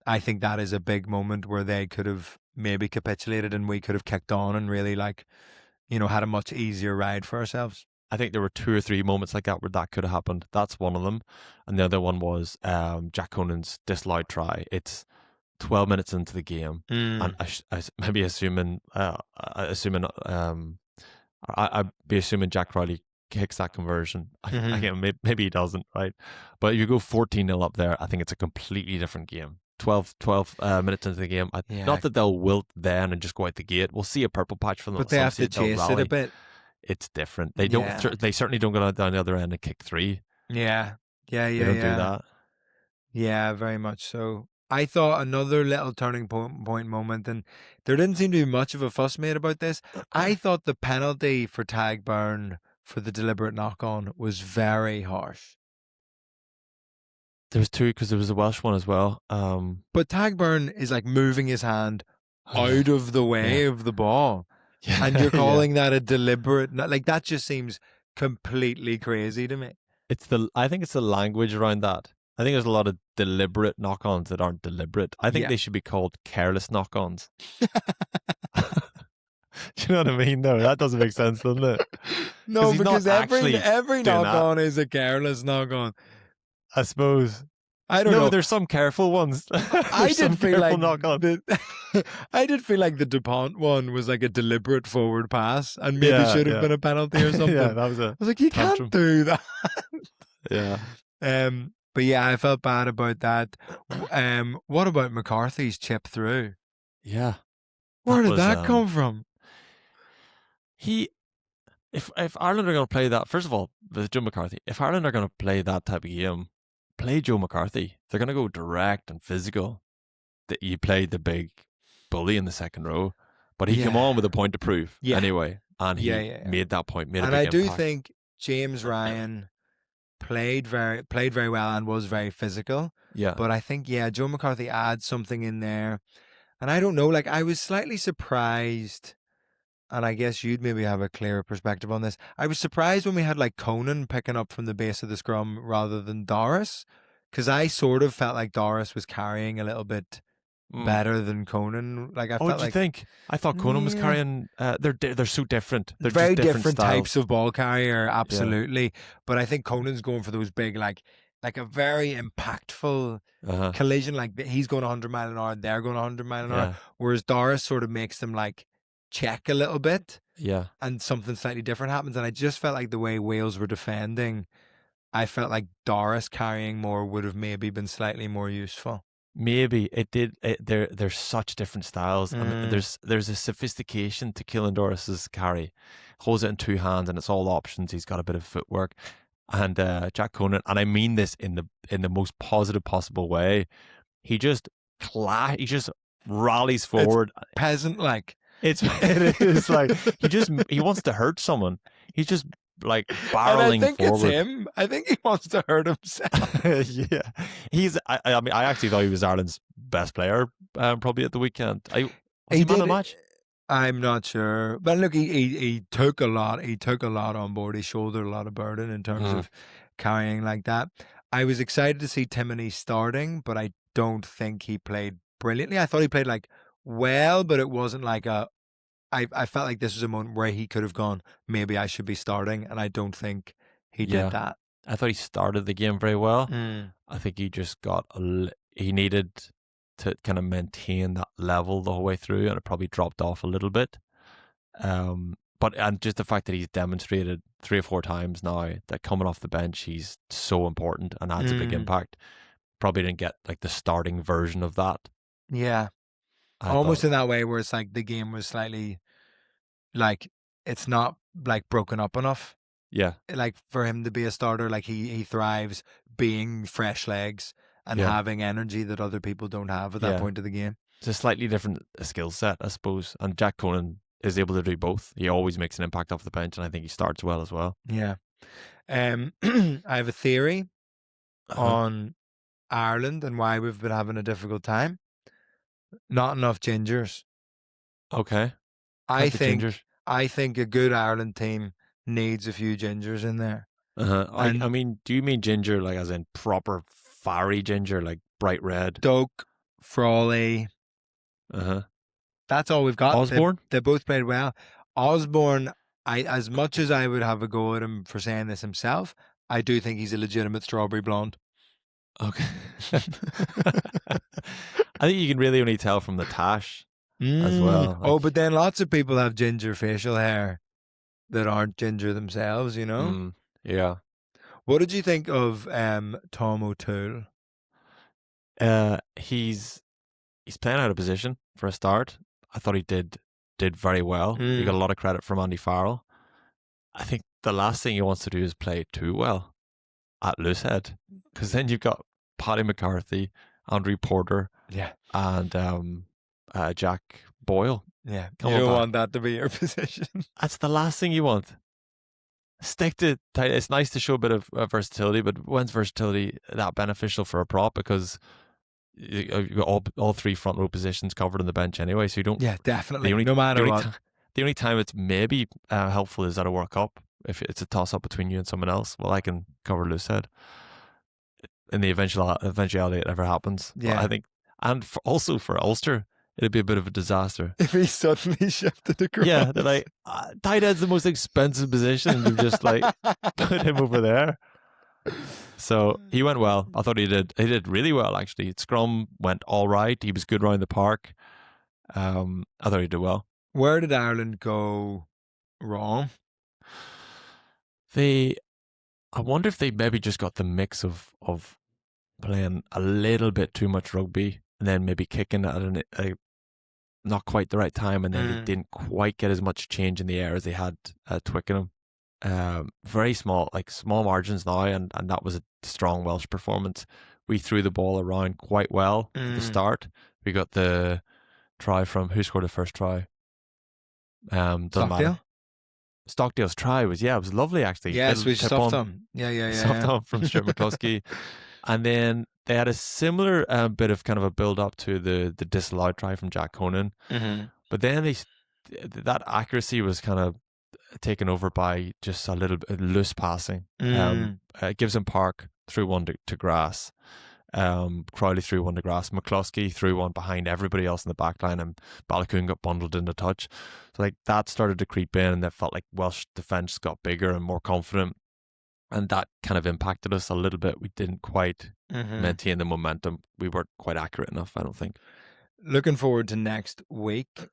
I think that is a big moment where they could have maybe capitulated and we could have kicked on and really, like, had a much easier ride for ourselves. I think there were 2 or 3 moments like that where that could have happened. That's one of them. And the other one was Jack Conan's disallowed try. It's 12 minutes into the game. And I'd be assuming Jack Riley kicks that conversion. Again, maybe he doesn't, right? But you go 14-0 up there, I think it's a completely different game. 12 minutes into the game. Not that they'll wilt then and just go out the gate. We'll see a purple patch from them. But they have to chase it a bit. It's different. They don't. They certainly don't go down the other end and kick 3. Yeah. They don't do that. Yeah, very much so. I thought another little turning point moment, and there didn't seem to be much of a fuss made about this. I thought the penalty for Tagburn for the deliberate knock-on was very harsh. There was 2 because there was a Welsh one as well. But Tagburn is like moving his hand out of the way of the ball. Yeah. And you're calling that a deliberate, like, that just seems completely crazy to me. I think it's the language around that. I think there's a lot of deliberate knock-ons that aren't deliberate. I think they should be called careless knock-ons. Do you know what I mean? No, that doesn't make sense, doesn't it? No, because every knock-on is a careless knock-on. I suppose. I don't know. No, there's some careful ones. I did feel like I did feel like the DuPont one was like a deliberate forward pass and maybe should have been a penalty or something. Yeah, that was I was like, you can't do that. Yeah. But yeah, I felt bad about that. What about McCarthy's chip through? Yeah. Where did that come from? If Ireland are going to play that, first of all, with Joe McCarthy, if Ireland are going to play that type of game, play Joe McCarthy. They're going to go direct and physical. You played the big bully in the second row, but he came on with a point to prove anyway, and he made that point. Made a big impact. And I do think James Ryan played very well and was very physical. Yeah, but I think Joe McCarthy adds something in there, and I don't know. Like, I was slightly surprised. And I guess you'd maybe have a clearer perspective on this. I was surprised when we had like Conan picking up from the base of the scrum rather than Doris, because I sort of felt like Doris was carrying a little bit better than Conan. Like, I felt what did you think? I thought Conan was carrying. They're so different. They're very just different styles. types of ball carrier, absolutely. But I think Conan's going for those big, like a very impactful collision. Like, he's going 100 mile an hour, they're going 100 mile an hour, whereas Doris sort of makes them like check a little bit, and something slightly different happens. And I just felt like the way Wales were defending, I felt like Doris carrying more would have maybe been slightly more useful. Maybe it did. They're such different styles, and there's a sophistication to Keelan Doris's carry. Holds it in 2 hands, and it's all options. He's got a bit of footwork, and Jack Conan, and I mean this in the most positive possible way. He just rallies forward, it's peasant like. It is like he wants to hurt someone. He's just like barreling and I think forward. It's him. I think he wants to hurt himself. I mean, I actually thought he was Ireland's best player, probably at the weekend. Was he man of the match? I'm not sure, but look, he took a lot. He took a lot on board. He shouldered a lot of burden in terms of carrying like that. I was excited to see Timoney starting, but I don't think he played brilliantly. I thought he played like well, but it wasn't like I felt like this was a moment where he could have gone, maybe I should be starting, and I don't think he did that. I thought he started the game very well. I think he just he needed to kind of maintain that level the whole way through, and it probably dropped off a little bit. But just the fact that he's demonstrated 3 or 4 times now that coming off the bench, he's so important and adds a big impact. Probably didn't get like the starting version of that. Yeah. Almost in that way where it's like the game was slightly like it's not like broken up enough. Yeah. Like for him to be a starter, like he thrives being fresh legs and having energy that other people don't have at that point of the game. It's a slightly different skill set, I suppose. And Jack Conan is able to do both. He always makes an impact off the bench, and I think he starts well as well. Yeah. I have a theory Uh-huh. on Ireland and why we've been having a difficult time. Not enough gingers. Okay. I Type of think gingers. I think a good Ireland team needs a few gingers in there. Uh-huh. I And mean, do you mean ginger like as in proper fiery ginger, like bright red? Doak, Frawley, Uh-huh. that's all we've got. Osborne? They both played well. Osborne, I as much as I would have a go at him for saying this himself, I do think he's a legitimate strawberry blonde. Okay. I think you can really only tell from the tash as well. Oh, Like, but then lots of people have ginger facial hair that aren't ginger themselves, you know? yeah. What did you think of Tom O'Toole? He's playing out of position for a start. I thought he did very well. He got a lot of credit from Andy Farrell. I think the last thing he wants to do is play too well at loosehead, because then you've got Paddy McCarthy, Andrew Porter, Yeah. and Jack Boyle. Yeah. Come You on don't back. want that to be your position. That's the last thing you want. Stick to tight. It's nice to show a bit of versatility, but when's versatility that beneficial for a prop? Because you've got all three front row positions covered on the bench anyway, so you don't. Yeah, definitely. The only No matter what. the only time it's maybe helpful is at a World Cup if it's a toss up between you and someone else. Well, I can cover loosehead in the eventuality it ever happens. Yeah. But I think, and also for Ulster, it'd be a bit of a disaster. If he suddenly shifted across. Yeah, they're like, tight end's the most expensive position, and you've just like put him over there. So he went well. I thought he did really well actually. Scrum went all right. He was good around the park. I thought he did well. Where did Ireland go wrong? I wonder if they maybe just got the mix of playing a little bit too much rugby and then maybe kicking at a not quite the right time, and then they didn't quite get as much change in the air as they had at Twickenham. Very small margins now, and that was a strong Welsh performance. We threw the ball around quite well at the start. We got the try from who scored the first try? Doesn't Stockdale? matter. Stockdale's try was lovely actually. Yes, we Tip stuffed on- them. Yeah. Soft on from Stuart McCluskey. And then they had a similar bit of kind of a build up to the disallowed try from Jack Conan. Mm-hmm. But then that accuracy was kind of taken over by just a little bit loose passing. Gibson Park threw one to grass. Crowley threw one to grass. McCluskey threw one behind everybody else in the back line, and Balakoon got bundled into touch. So like that started to creep in, and it felt like Welsh defence got bigger and more confident. And that kind of impacted us a little bit. We didn't quite maintain the momentum. We weren't quite accurate enough, I don't think. Looking forward to next week.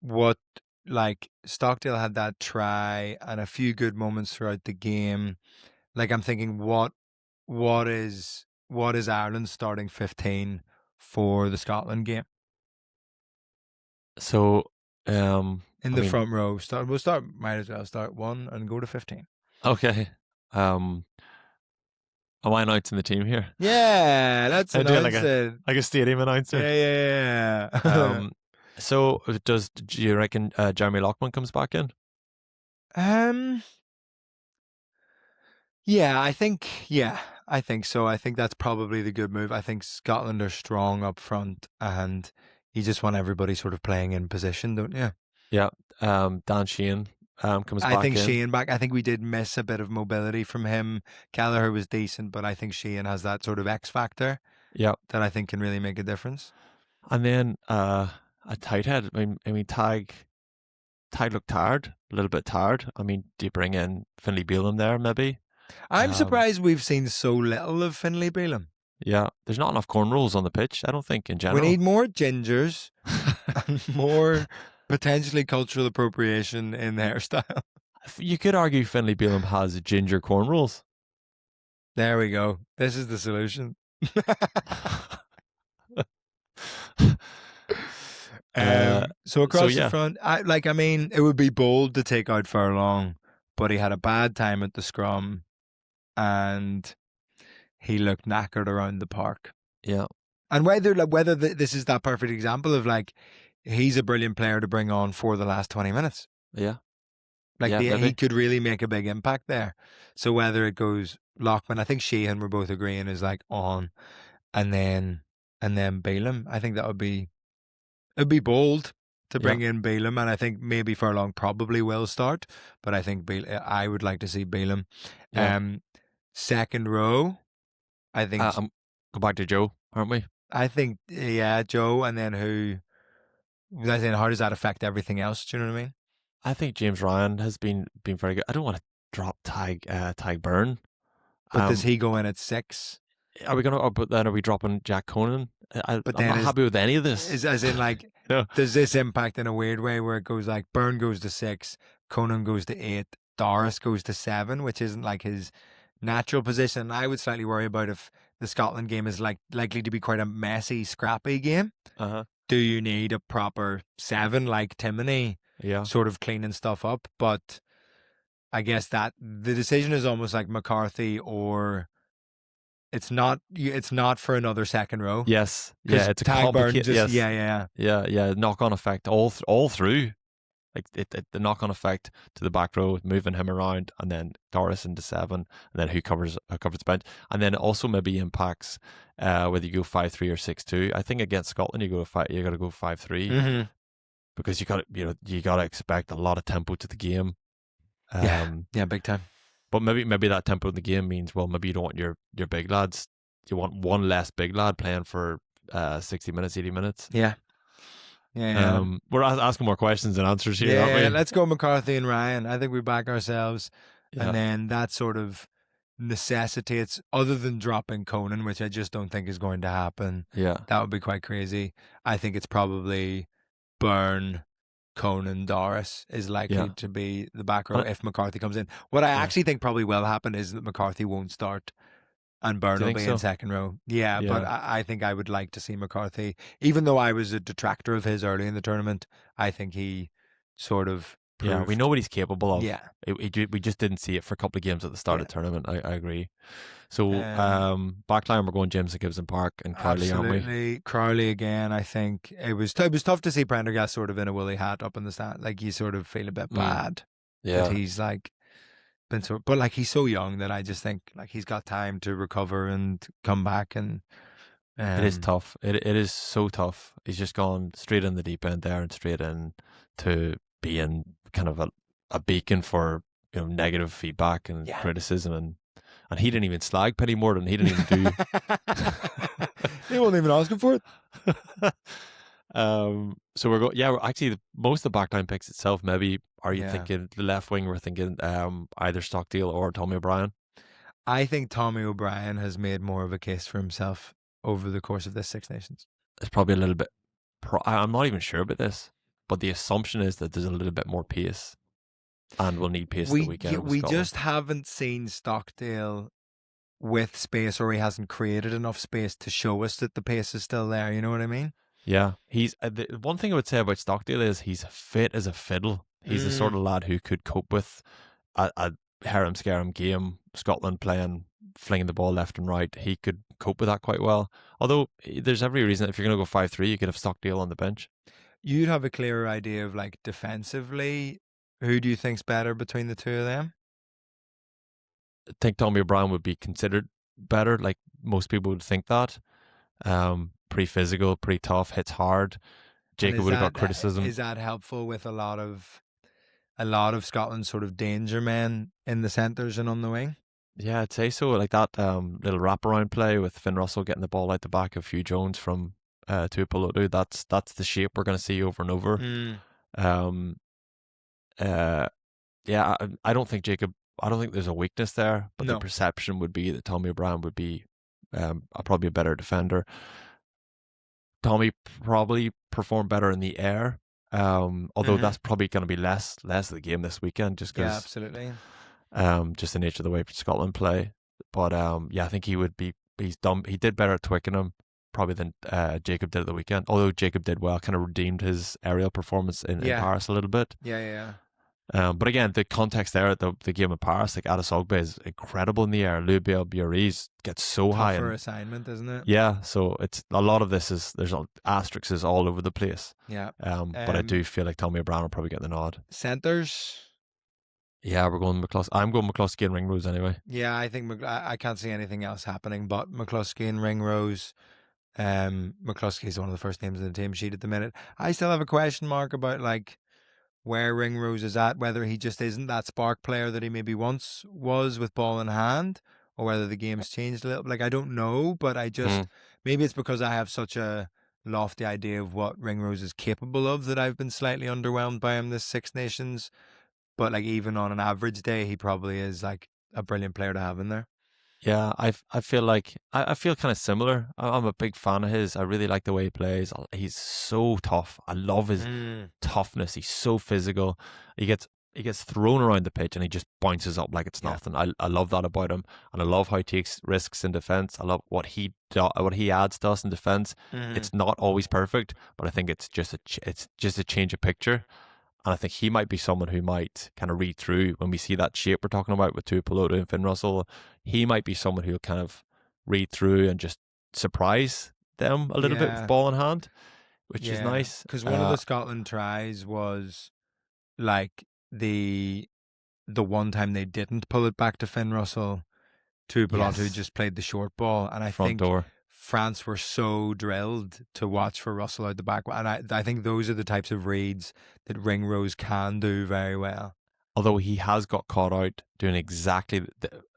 What, like, Stockdale had that try and a few good moments throughout the game. Like, I'm thinking, what is Ireland's starting 15 for the Scotland game? So, in the front row, might as well start 1 and go to 15. Okay. Am I announcing the team here? Yeah, let's announce it. Like a stadium announcer. Yeah. So do you reckon Jeremy Loughman comes back in? Yeah, I think so. I think that's probably the good move. I think Scotland are strong up front, and you just want everybody sort of playing in position, don't you? Yeah. Dan Sheehan comes back in. I think Sheehan back. I think we did miss a bit of mobility from him. Gallagher was decent, but I think Sheehan has that sort of X factor. Yeah. That I think can really make a difference. And then a tight head. I mean, Tag looked tired, a little bit tired. I mean, do you bring in Finlay Bealham there maybe? I'm surprised we've seen so little of Finlay Bealham. Yeah, there's not enough corn rolls on the pitch, I don't think, in general. We need more gingers and more potentially cultural appropriation in the hairstyle. You could argue Finlay Bealham has ginger corn rolls. There we go. This is the solution. So across the front, I mean, it would be bold to take out Furlong, but he had a bad time at the scrum, and he looked knackered around the park. Yeah. And whether this is that perfect example of like he's a brilliant player to bring on for the last 20 minutes. Yeah. Like Yeah, he maybe. could really make a big impact there. So whether it goes Lockman, I think Sheehan we're both agreeing is like on, and then Balaam. I think it'd be bold to Yeah. bring in Balaam, and I think maybe Furlong probably will start, but I think I would like to see Balaam. Yeah. Second row, I think Go back to Joe, aren't we? yeah, Joe, and then who? I saying, how does that affect everything else? Do you know what I mean? I think James Ryan has been very good. I don't want to drop Tag Byrne. But does he go in at 6? Are we gonna? But then are we dropping Jack Conan? But I'm then not happy with any of this. is as in like, No. does this impact in a weird way where it goes like Byrne goes to 6, Conan goes to 8, Doris goes to 7, which isn't like his natural position. I would slightly worry about if the Scotland game is likely to be quite a messy, scrappy game. Uh-huh. Do you need a proper 7 like Timoney, Yeah. sort of cleaning stuff up? But I guess that the decision is almost like McCarthy or it's not for another second row. Yes. Yeah. It's a complicated. Yes. Yeah. Knock-on effect all through. Like the knock-on effect to the back row, moving him around, and then Doris into 7, and then who covers the bench, and then it also maybe impacts whether you go 5-3 or 6-2. I think against Scotland you got to go 5-3 because you got to expect a lot of tempo to the game. Yeah, big time. But maybe that tempo in the game means maybe you don't want your big lads. You want one less big lad playing for 60 minutes, 80 minutes. Yeah. We're asking more questions than answers here, aren't we? Yeah, let's go McCarthy and Ryan. I think we back ourselves. Yeah. And then that sort of necessitates, other than dropping Conan, which I just don't think is going to happen. Yeah. That would be quite crazy. I think it's probably Byrne, Conan, Doris is likely to be the back row if McCarthy comes in. What I actually think probably will happen is that McCarthy won't start and Byrne will be in second row. Yeah, but I think I would like to see McCarthy. Even though I was a detractor of his early in the tournament, I think he sort of proved. Yeah, we know what he's capable of. Yeah. We just didn't see it for a couple of games at the start of the tournament. I agree. So backline, we're going James and Gibson Park and Crowley, aren't we? Absolutely. Crowley again, I think. It was tough to see Prendergast sort of in a woolly hat up in the stand. Like, you sort of feel a bit bad. Yeah. That he's like... but like he's so young that I just think like he's got time to recover and come back, and it is tough. It is so tough. He's just gone straight in the deep end there and straight in to being kind of a beacon for negative feedback and criticism, and he didn't even slag Penny Morton. He didn't even do. He wasn't even asking for it. So we're going. Yeah, actually, most of the backline picks itself. Maybe are you thinking the left wing? We're thinking either Stockdale or Tommy O'Brien. I think Tommy O'Brien has made more of a case for himself over the course of this Six Nations. It's probably a little bit. I'm not even sure about this, but the assumption is that there's a little bit more pace, and we'll need pace the weekend. We just haven't seen Stockdale with space, or he hasn't created enough space to show us that the pace is still there. You know what I mean? Yeah, he's the one thing I would say about Stockdale is he's fit as a fiddle. He's the sort of lad who could cope with a harem-scarum game, Scotland flinging the ball left and right. He could cope with that quite well. Although there's every reason if you're going to go 5-3, you could have Stockdale on the bench. You'd have a clearer idea of like defensively. Who do you think's better between the two of them? I think Tommy O'Brien would be considered better. Like most people would think that. Pretty physical, pretty tough, hits hard. Jacob would have got criticism. Is that helpful with a lot of Scotland's sort of danger men in the centres and on the wing? Yeah, I'd say so. Like that little wraparound play with Finn Russell getting the ball out the back of Hugh Jones from Tuipulotu. That's the shape we're going to see over and over. Yeah, I don't think there's a weakness there, but the perception would be that Tommy O'Brien would be probably a better defender. Tommy probably performed better in the air, although that's probably going to be less of the game this weekend, just because absolutely, just the nature of the way Scotland play. But I think he did better at Twickenham probably than Jacob did at the weekend. Although Jacob did well, kind of redeemed his aerial performance in Paris a little bit. Yeah. But again, the context there at the game in Paris, like Adesogbe is incredible in the air. Lubia Buriz gets so high, Tougher and assignment, isn't it? yeah, so it's a lot of this is there's asterisks all over the place. Yeah. But I do feel like Tommy O'Brien will probably get the nod. Centers. Yeah, we're going McCluskey. I'm going McCluskey and Ringrose anyway. Yeah, I think I can't see anything else happening but McCluskey and Ringrose. McCluskey is one of the first names in the team sheet at the minute. I still have a question mark about like where Ringrose is at, whether he just isn't that spark player that he maybe once was with ball in hand, or whether the game's changed a little. Like I don't know, but I just maybe it's because I have such a lofty idea of what Ringrose is capable of that I've been slightly underwhelmed by him this Six Nations. But like even on an average day, he probably is like a brilliant player to have in there. Yeah, I feel like I feel kind of similar. I'm a big fan of his. I really like the way he plays. He's so tough. I love his toughness. He's so physical. He gets thrown around the pitch and he just bounces up like it's nothing. I love that about him, and I love how he takes risks in defense. I love what what he adds to us in defense. It's not always perfect, but I think it's just a change of picture. And I think he might be someone who might kind of read through when we see that shape we're talking about with Tuipulotu and Finn Russell. He might be someone who'll kind of read through and just surprise them a little bit with ball in hand, which is nice. Because one of the Scotland tries was like the one time they didn't pull it back to Finn Russell, Tuipulotu just played the short ball, and I front think door. France were so drilled to watch for Russell out the back, and I think those are the types of reads that Ringrose can do very well. Although he has got caught out doing exactly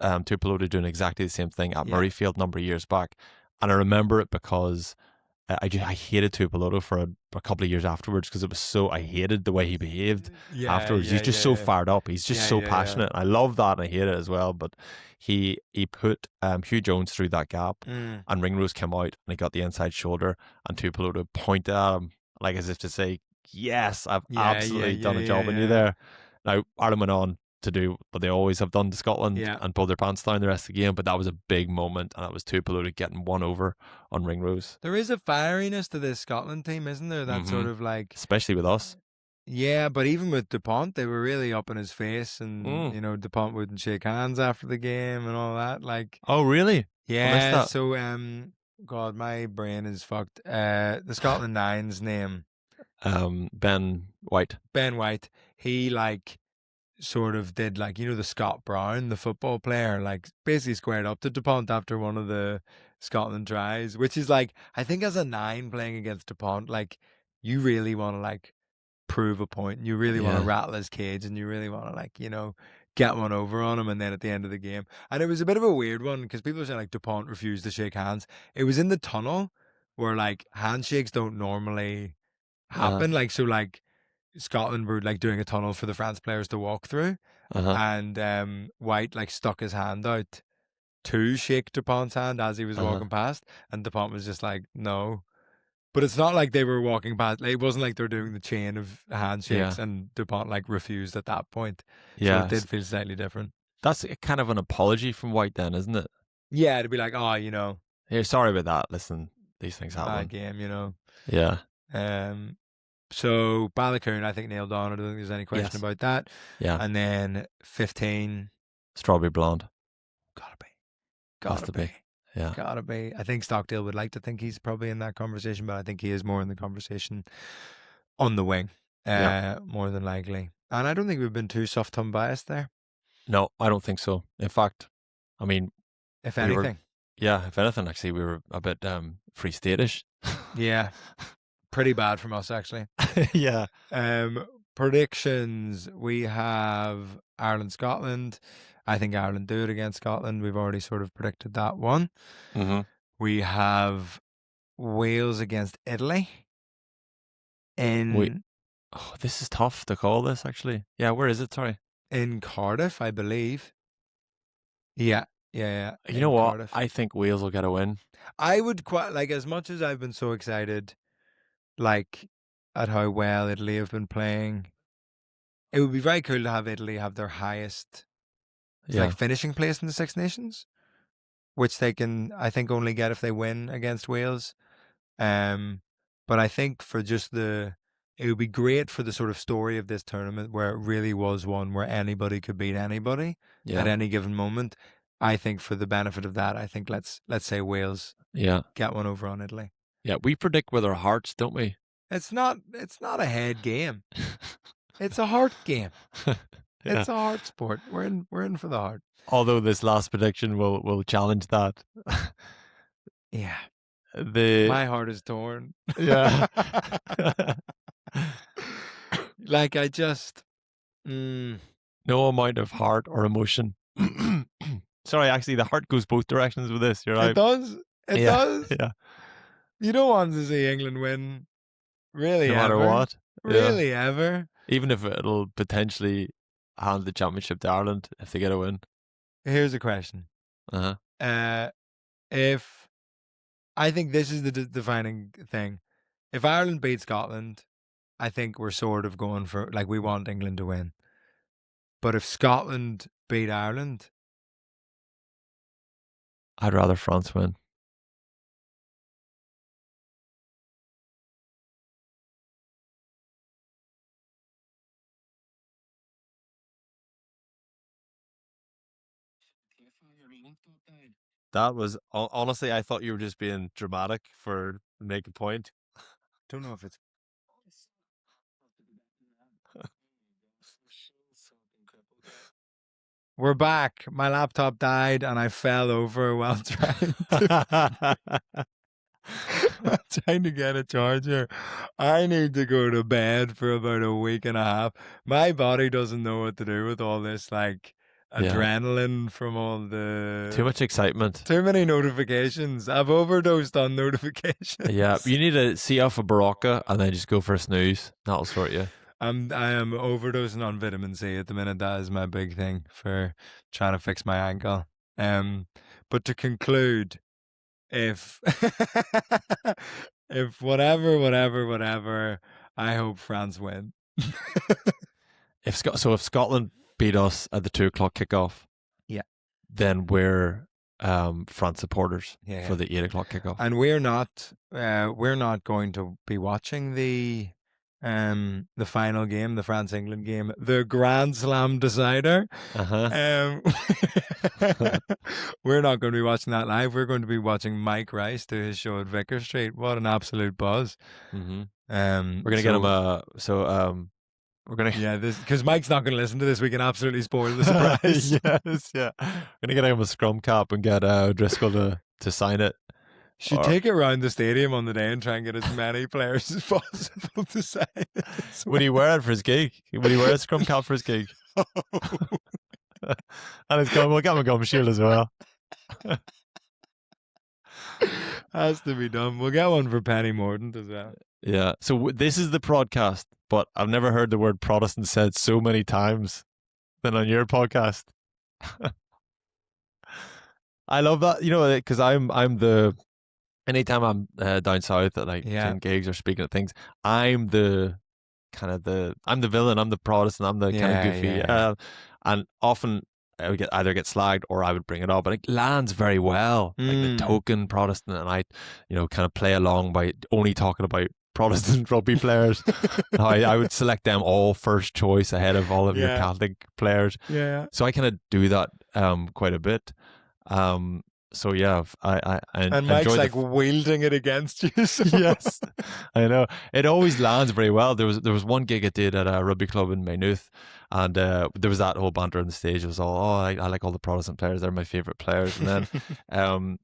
Tuipulotu doing exactly the same thing at Murrayfield a number of years back, and I remember it because I hated Tuipulotu for a couple of years afterwards because it was so I hated the way he behaved afterwards. He's just so fired up. He's just so passionate. I love that, and I hate it as well. But he put Hugh Jones through that gap, and Ringrose came out and he got the inside shoulder, and Tuipulotu pointed at him like as if to say, "Yes, I've absolutely done a job on you there." Now Ireland went on to do what they always have done to Scotland and pull their pants down the rest of the game, but that was a big moment, and that was Tuipulotu getting one over on Ringrose. There is a fieriness to this Scotland team, isn't there? That sort of like, especially with us. Yeah, but even with Dupont, they were really up in his face, and you know Dupont wouldn't shake hands after the game and all that. Like, oh really? Yeah. So, God, my brain is fucked. The Scotland Nine's name, Ben White. Ben White. He like sort of did like the Scott Brown, the football player, like basically squared up to Dupont after one of the Scotland tries, which is like I think as a nine playing against Dupont, like you really want to like prove a point, and you really want to rattle his cage, and you really want to like get one over on him, and then at the end of the game, and it was a bit of a weird one because people are saying like Dupont refused to shake hands. It was in the tunnel where like handshakes don't normally happen, like so like Scotland were like doing a tunnel for the France players to walk through, and White like stuck his hand out to shake Dupont's hand as he was walking past, and Dupont was just like no. But it's not like they were walking past. Like, it wasn't like they're doing the chain of handshakes, and Dupont like refused at that point. So it did feel slightly different. That's kind of an apology from White, then, isn't it? Yeah, to be like, oh, hey, sorry about that. Listen, these things happen. Bad game, Yeah. So Balakoon, I think nailed on. I don't think there's any question about that. Yeah. And then 15, Strawberry Blonde. Gotta be. Yeah. Gotta be. I think Stockdale would like to think he's probably in that conversation, but I think he is more in the conversation on the wing, more than likely. And I don't think we've been too soft unbiased there. No, I don't think so. In fact, I mean, if anything. If anything, actually, we were a bit free state-ish. Yeah. Pretty bad from us, actually. Yeah. Predictions. We have Ireland-Scotland. I think Ireland do it against Scotland. We've already sort of predicted that one. We have Wales against Italy. This is tough to call this, actually. Yeah, where is it? Sorry. In Cardiff, I believe. Yeah. You know what? Cardiff. I think Wales will get a win. I would quite like, as much as I've been so excited, like at how well Italy have been playing. It would be very cool to have Italy have their highest like finishing place in the Six Nations, which they can, I think, only get if they win against Wales. But I think for just the it would be great for the sort of story of this tournament where it really was one where anybody could beat anybody at any given moment. I think for the benefit of that, I think let's say Wales get one over on Italy. Yeah, we predict with our hearts, don't we? It's not a head game. It's a heart game. It's a heart sport. We're in for the heart. Although this last prediction will challenge that. Yeah. My heart is torn. Yeah. Like I just no amount of heart or emotion. Sorry, actually the heart goes both directions with this. You're right. It does. It does. Yeah. You don't want to see England win, really, no matter what. Really, ever. Even if it'll potentially hand the championship to Ireland if they get a win. Here's a question. If I think this is the defining thing. If Ireland beat Scotland, I think we're sort of going for, like, we want England to win. But if Scotland beat Ireland, I'd rather France win. That was, honestly, I thought you were just being dramatic for make a point. Don't know if it's. We're back. My laptop died and I fell over while trying to get a charger. I need to go to bed for about a week and a half. My body doesn't know what to do with all this, like, adrenaline from all the... Too much excitement. Too many notifications. I've overdosed on notifications. Yeah, you need to see off a Barocca and then just go for a snooze. That'll sort you. I am overdosing on vitamin C at the minute. That is my big thing for trying to fix my ankle. But to conclude, if whatever, I hope France win. If Scotland beat us at the 2:00 kickoff, then we're France supporters for the 8:00 kickoff, and we're not going to be watching the final game, the France-England game, the Grand Slam decider. We're not going to be watching that live. We're going to be watching Mike Rice do his show at Vicar Street. What an absolute buzz! We're going to get him we're going to because Mike's not going to listen to this. We can absolutely spoil the surprise. We're going to get him a scrum cap and get Driscoll to sign it. Should take it around the stadium on the day and try and get as many players as possible to sign it. Would he wear it for his gig? Would he wear a scrum cap for his gig? And it's going, we'll get him a gum shield as well. Has to be done. We'll get one for Penny Mordaunt as well. Yeah. So this is the podcast, but I've never heard the word Protestant said so many times than on your podcast. I love that, because I'm the... Anytime I'm down south at doing gigs or speaking at things, I'm the villain. I'm the Protestant. I'm the kind of goofy. And often I would either get slagged or I would bring it up, and it lands very well, like the token Protestant. And I, kind of play along by only talking about Protestant rugby players. I would select them all first choice ahead of all of your Catholic players. Yeah. So I kind of do that quite a bit. So I and Mike's like wielding it against you. So. Yes, I know it always lands very well. There was one gig I did at a rugby club in Maynooth, and there was that whole banter on the stage. It was all, I like all the Protestant players. They're my favorite players. And then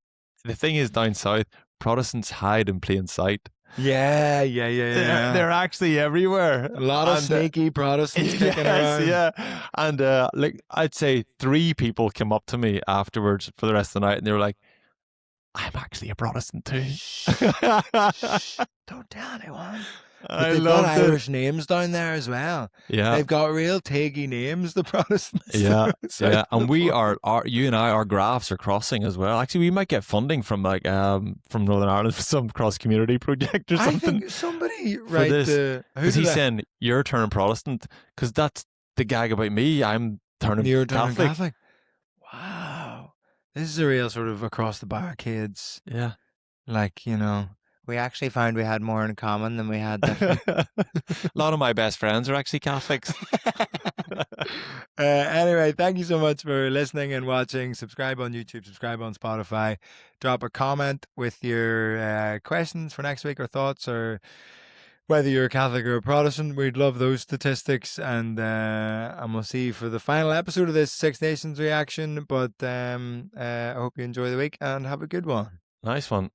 the thing is, down south, Protestants hide in plain sight. Yeah. They're actually everywhere. A lot of sneaky Protestants kicking around. Yeah. And I'd say 3 people came up to me afterwards for the rest of the night, and they were like, I'm actually a Protestant too. Shh. Don't tell anyone. But I they've got loved Irish names down there as well. Yeah. They've got real taggy names, the Protestants. Yeah. And you and I, our graphs are crossing as well. Actually, we might get funding from from Northern Ireland for some cross community project or something. I think somebody because he's saying you're turning Protestant, because that's the gag about me. I'm turning Catholic. Wow. This is a real sort of across the barricades. Yeah. Like, we actually found we had more in common than we had different. A lot of my best friends are actually Catholics. Anyway, thank you so much for listening and watching. Subscribe on YouTube, subscribe on Spotify. Drop a comment with your questions for next week or thoughts, or whether you're a Catholic or a Protestant. We'd love those statistics. And we'll see you for the final episode of this Six Nations reaction. But I hope you enjoy the week and have a good one. Nice one.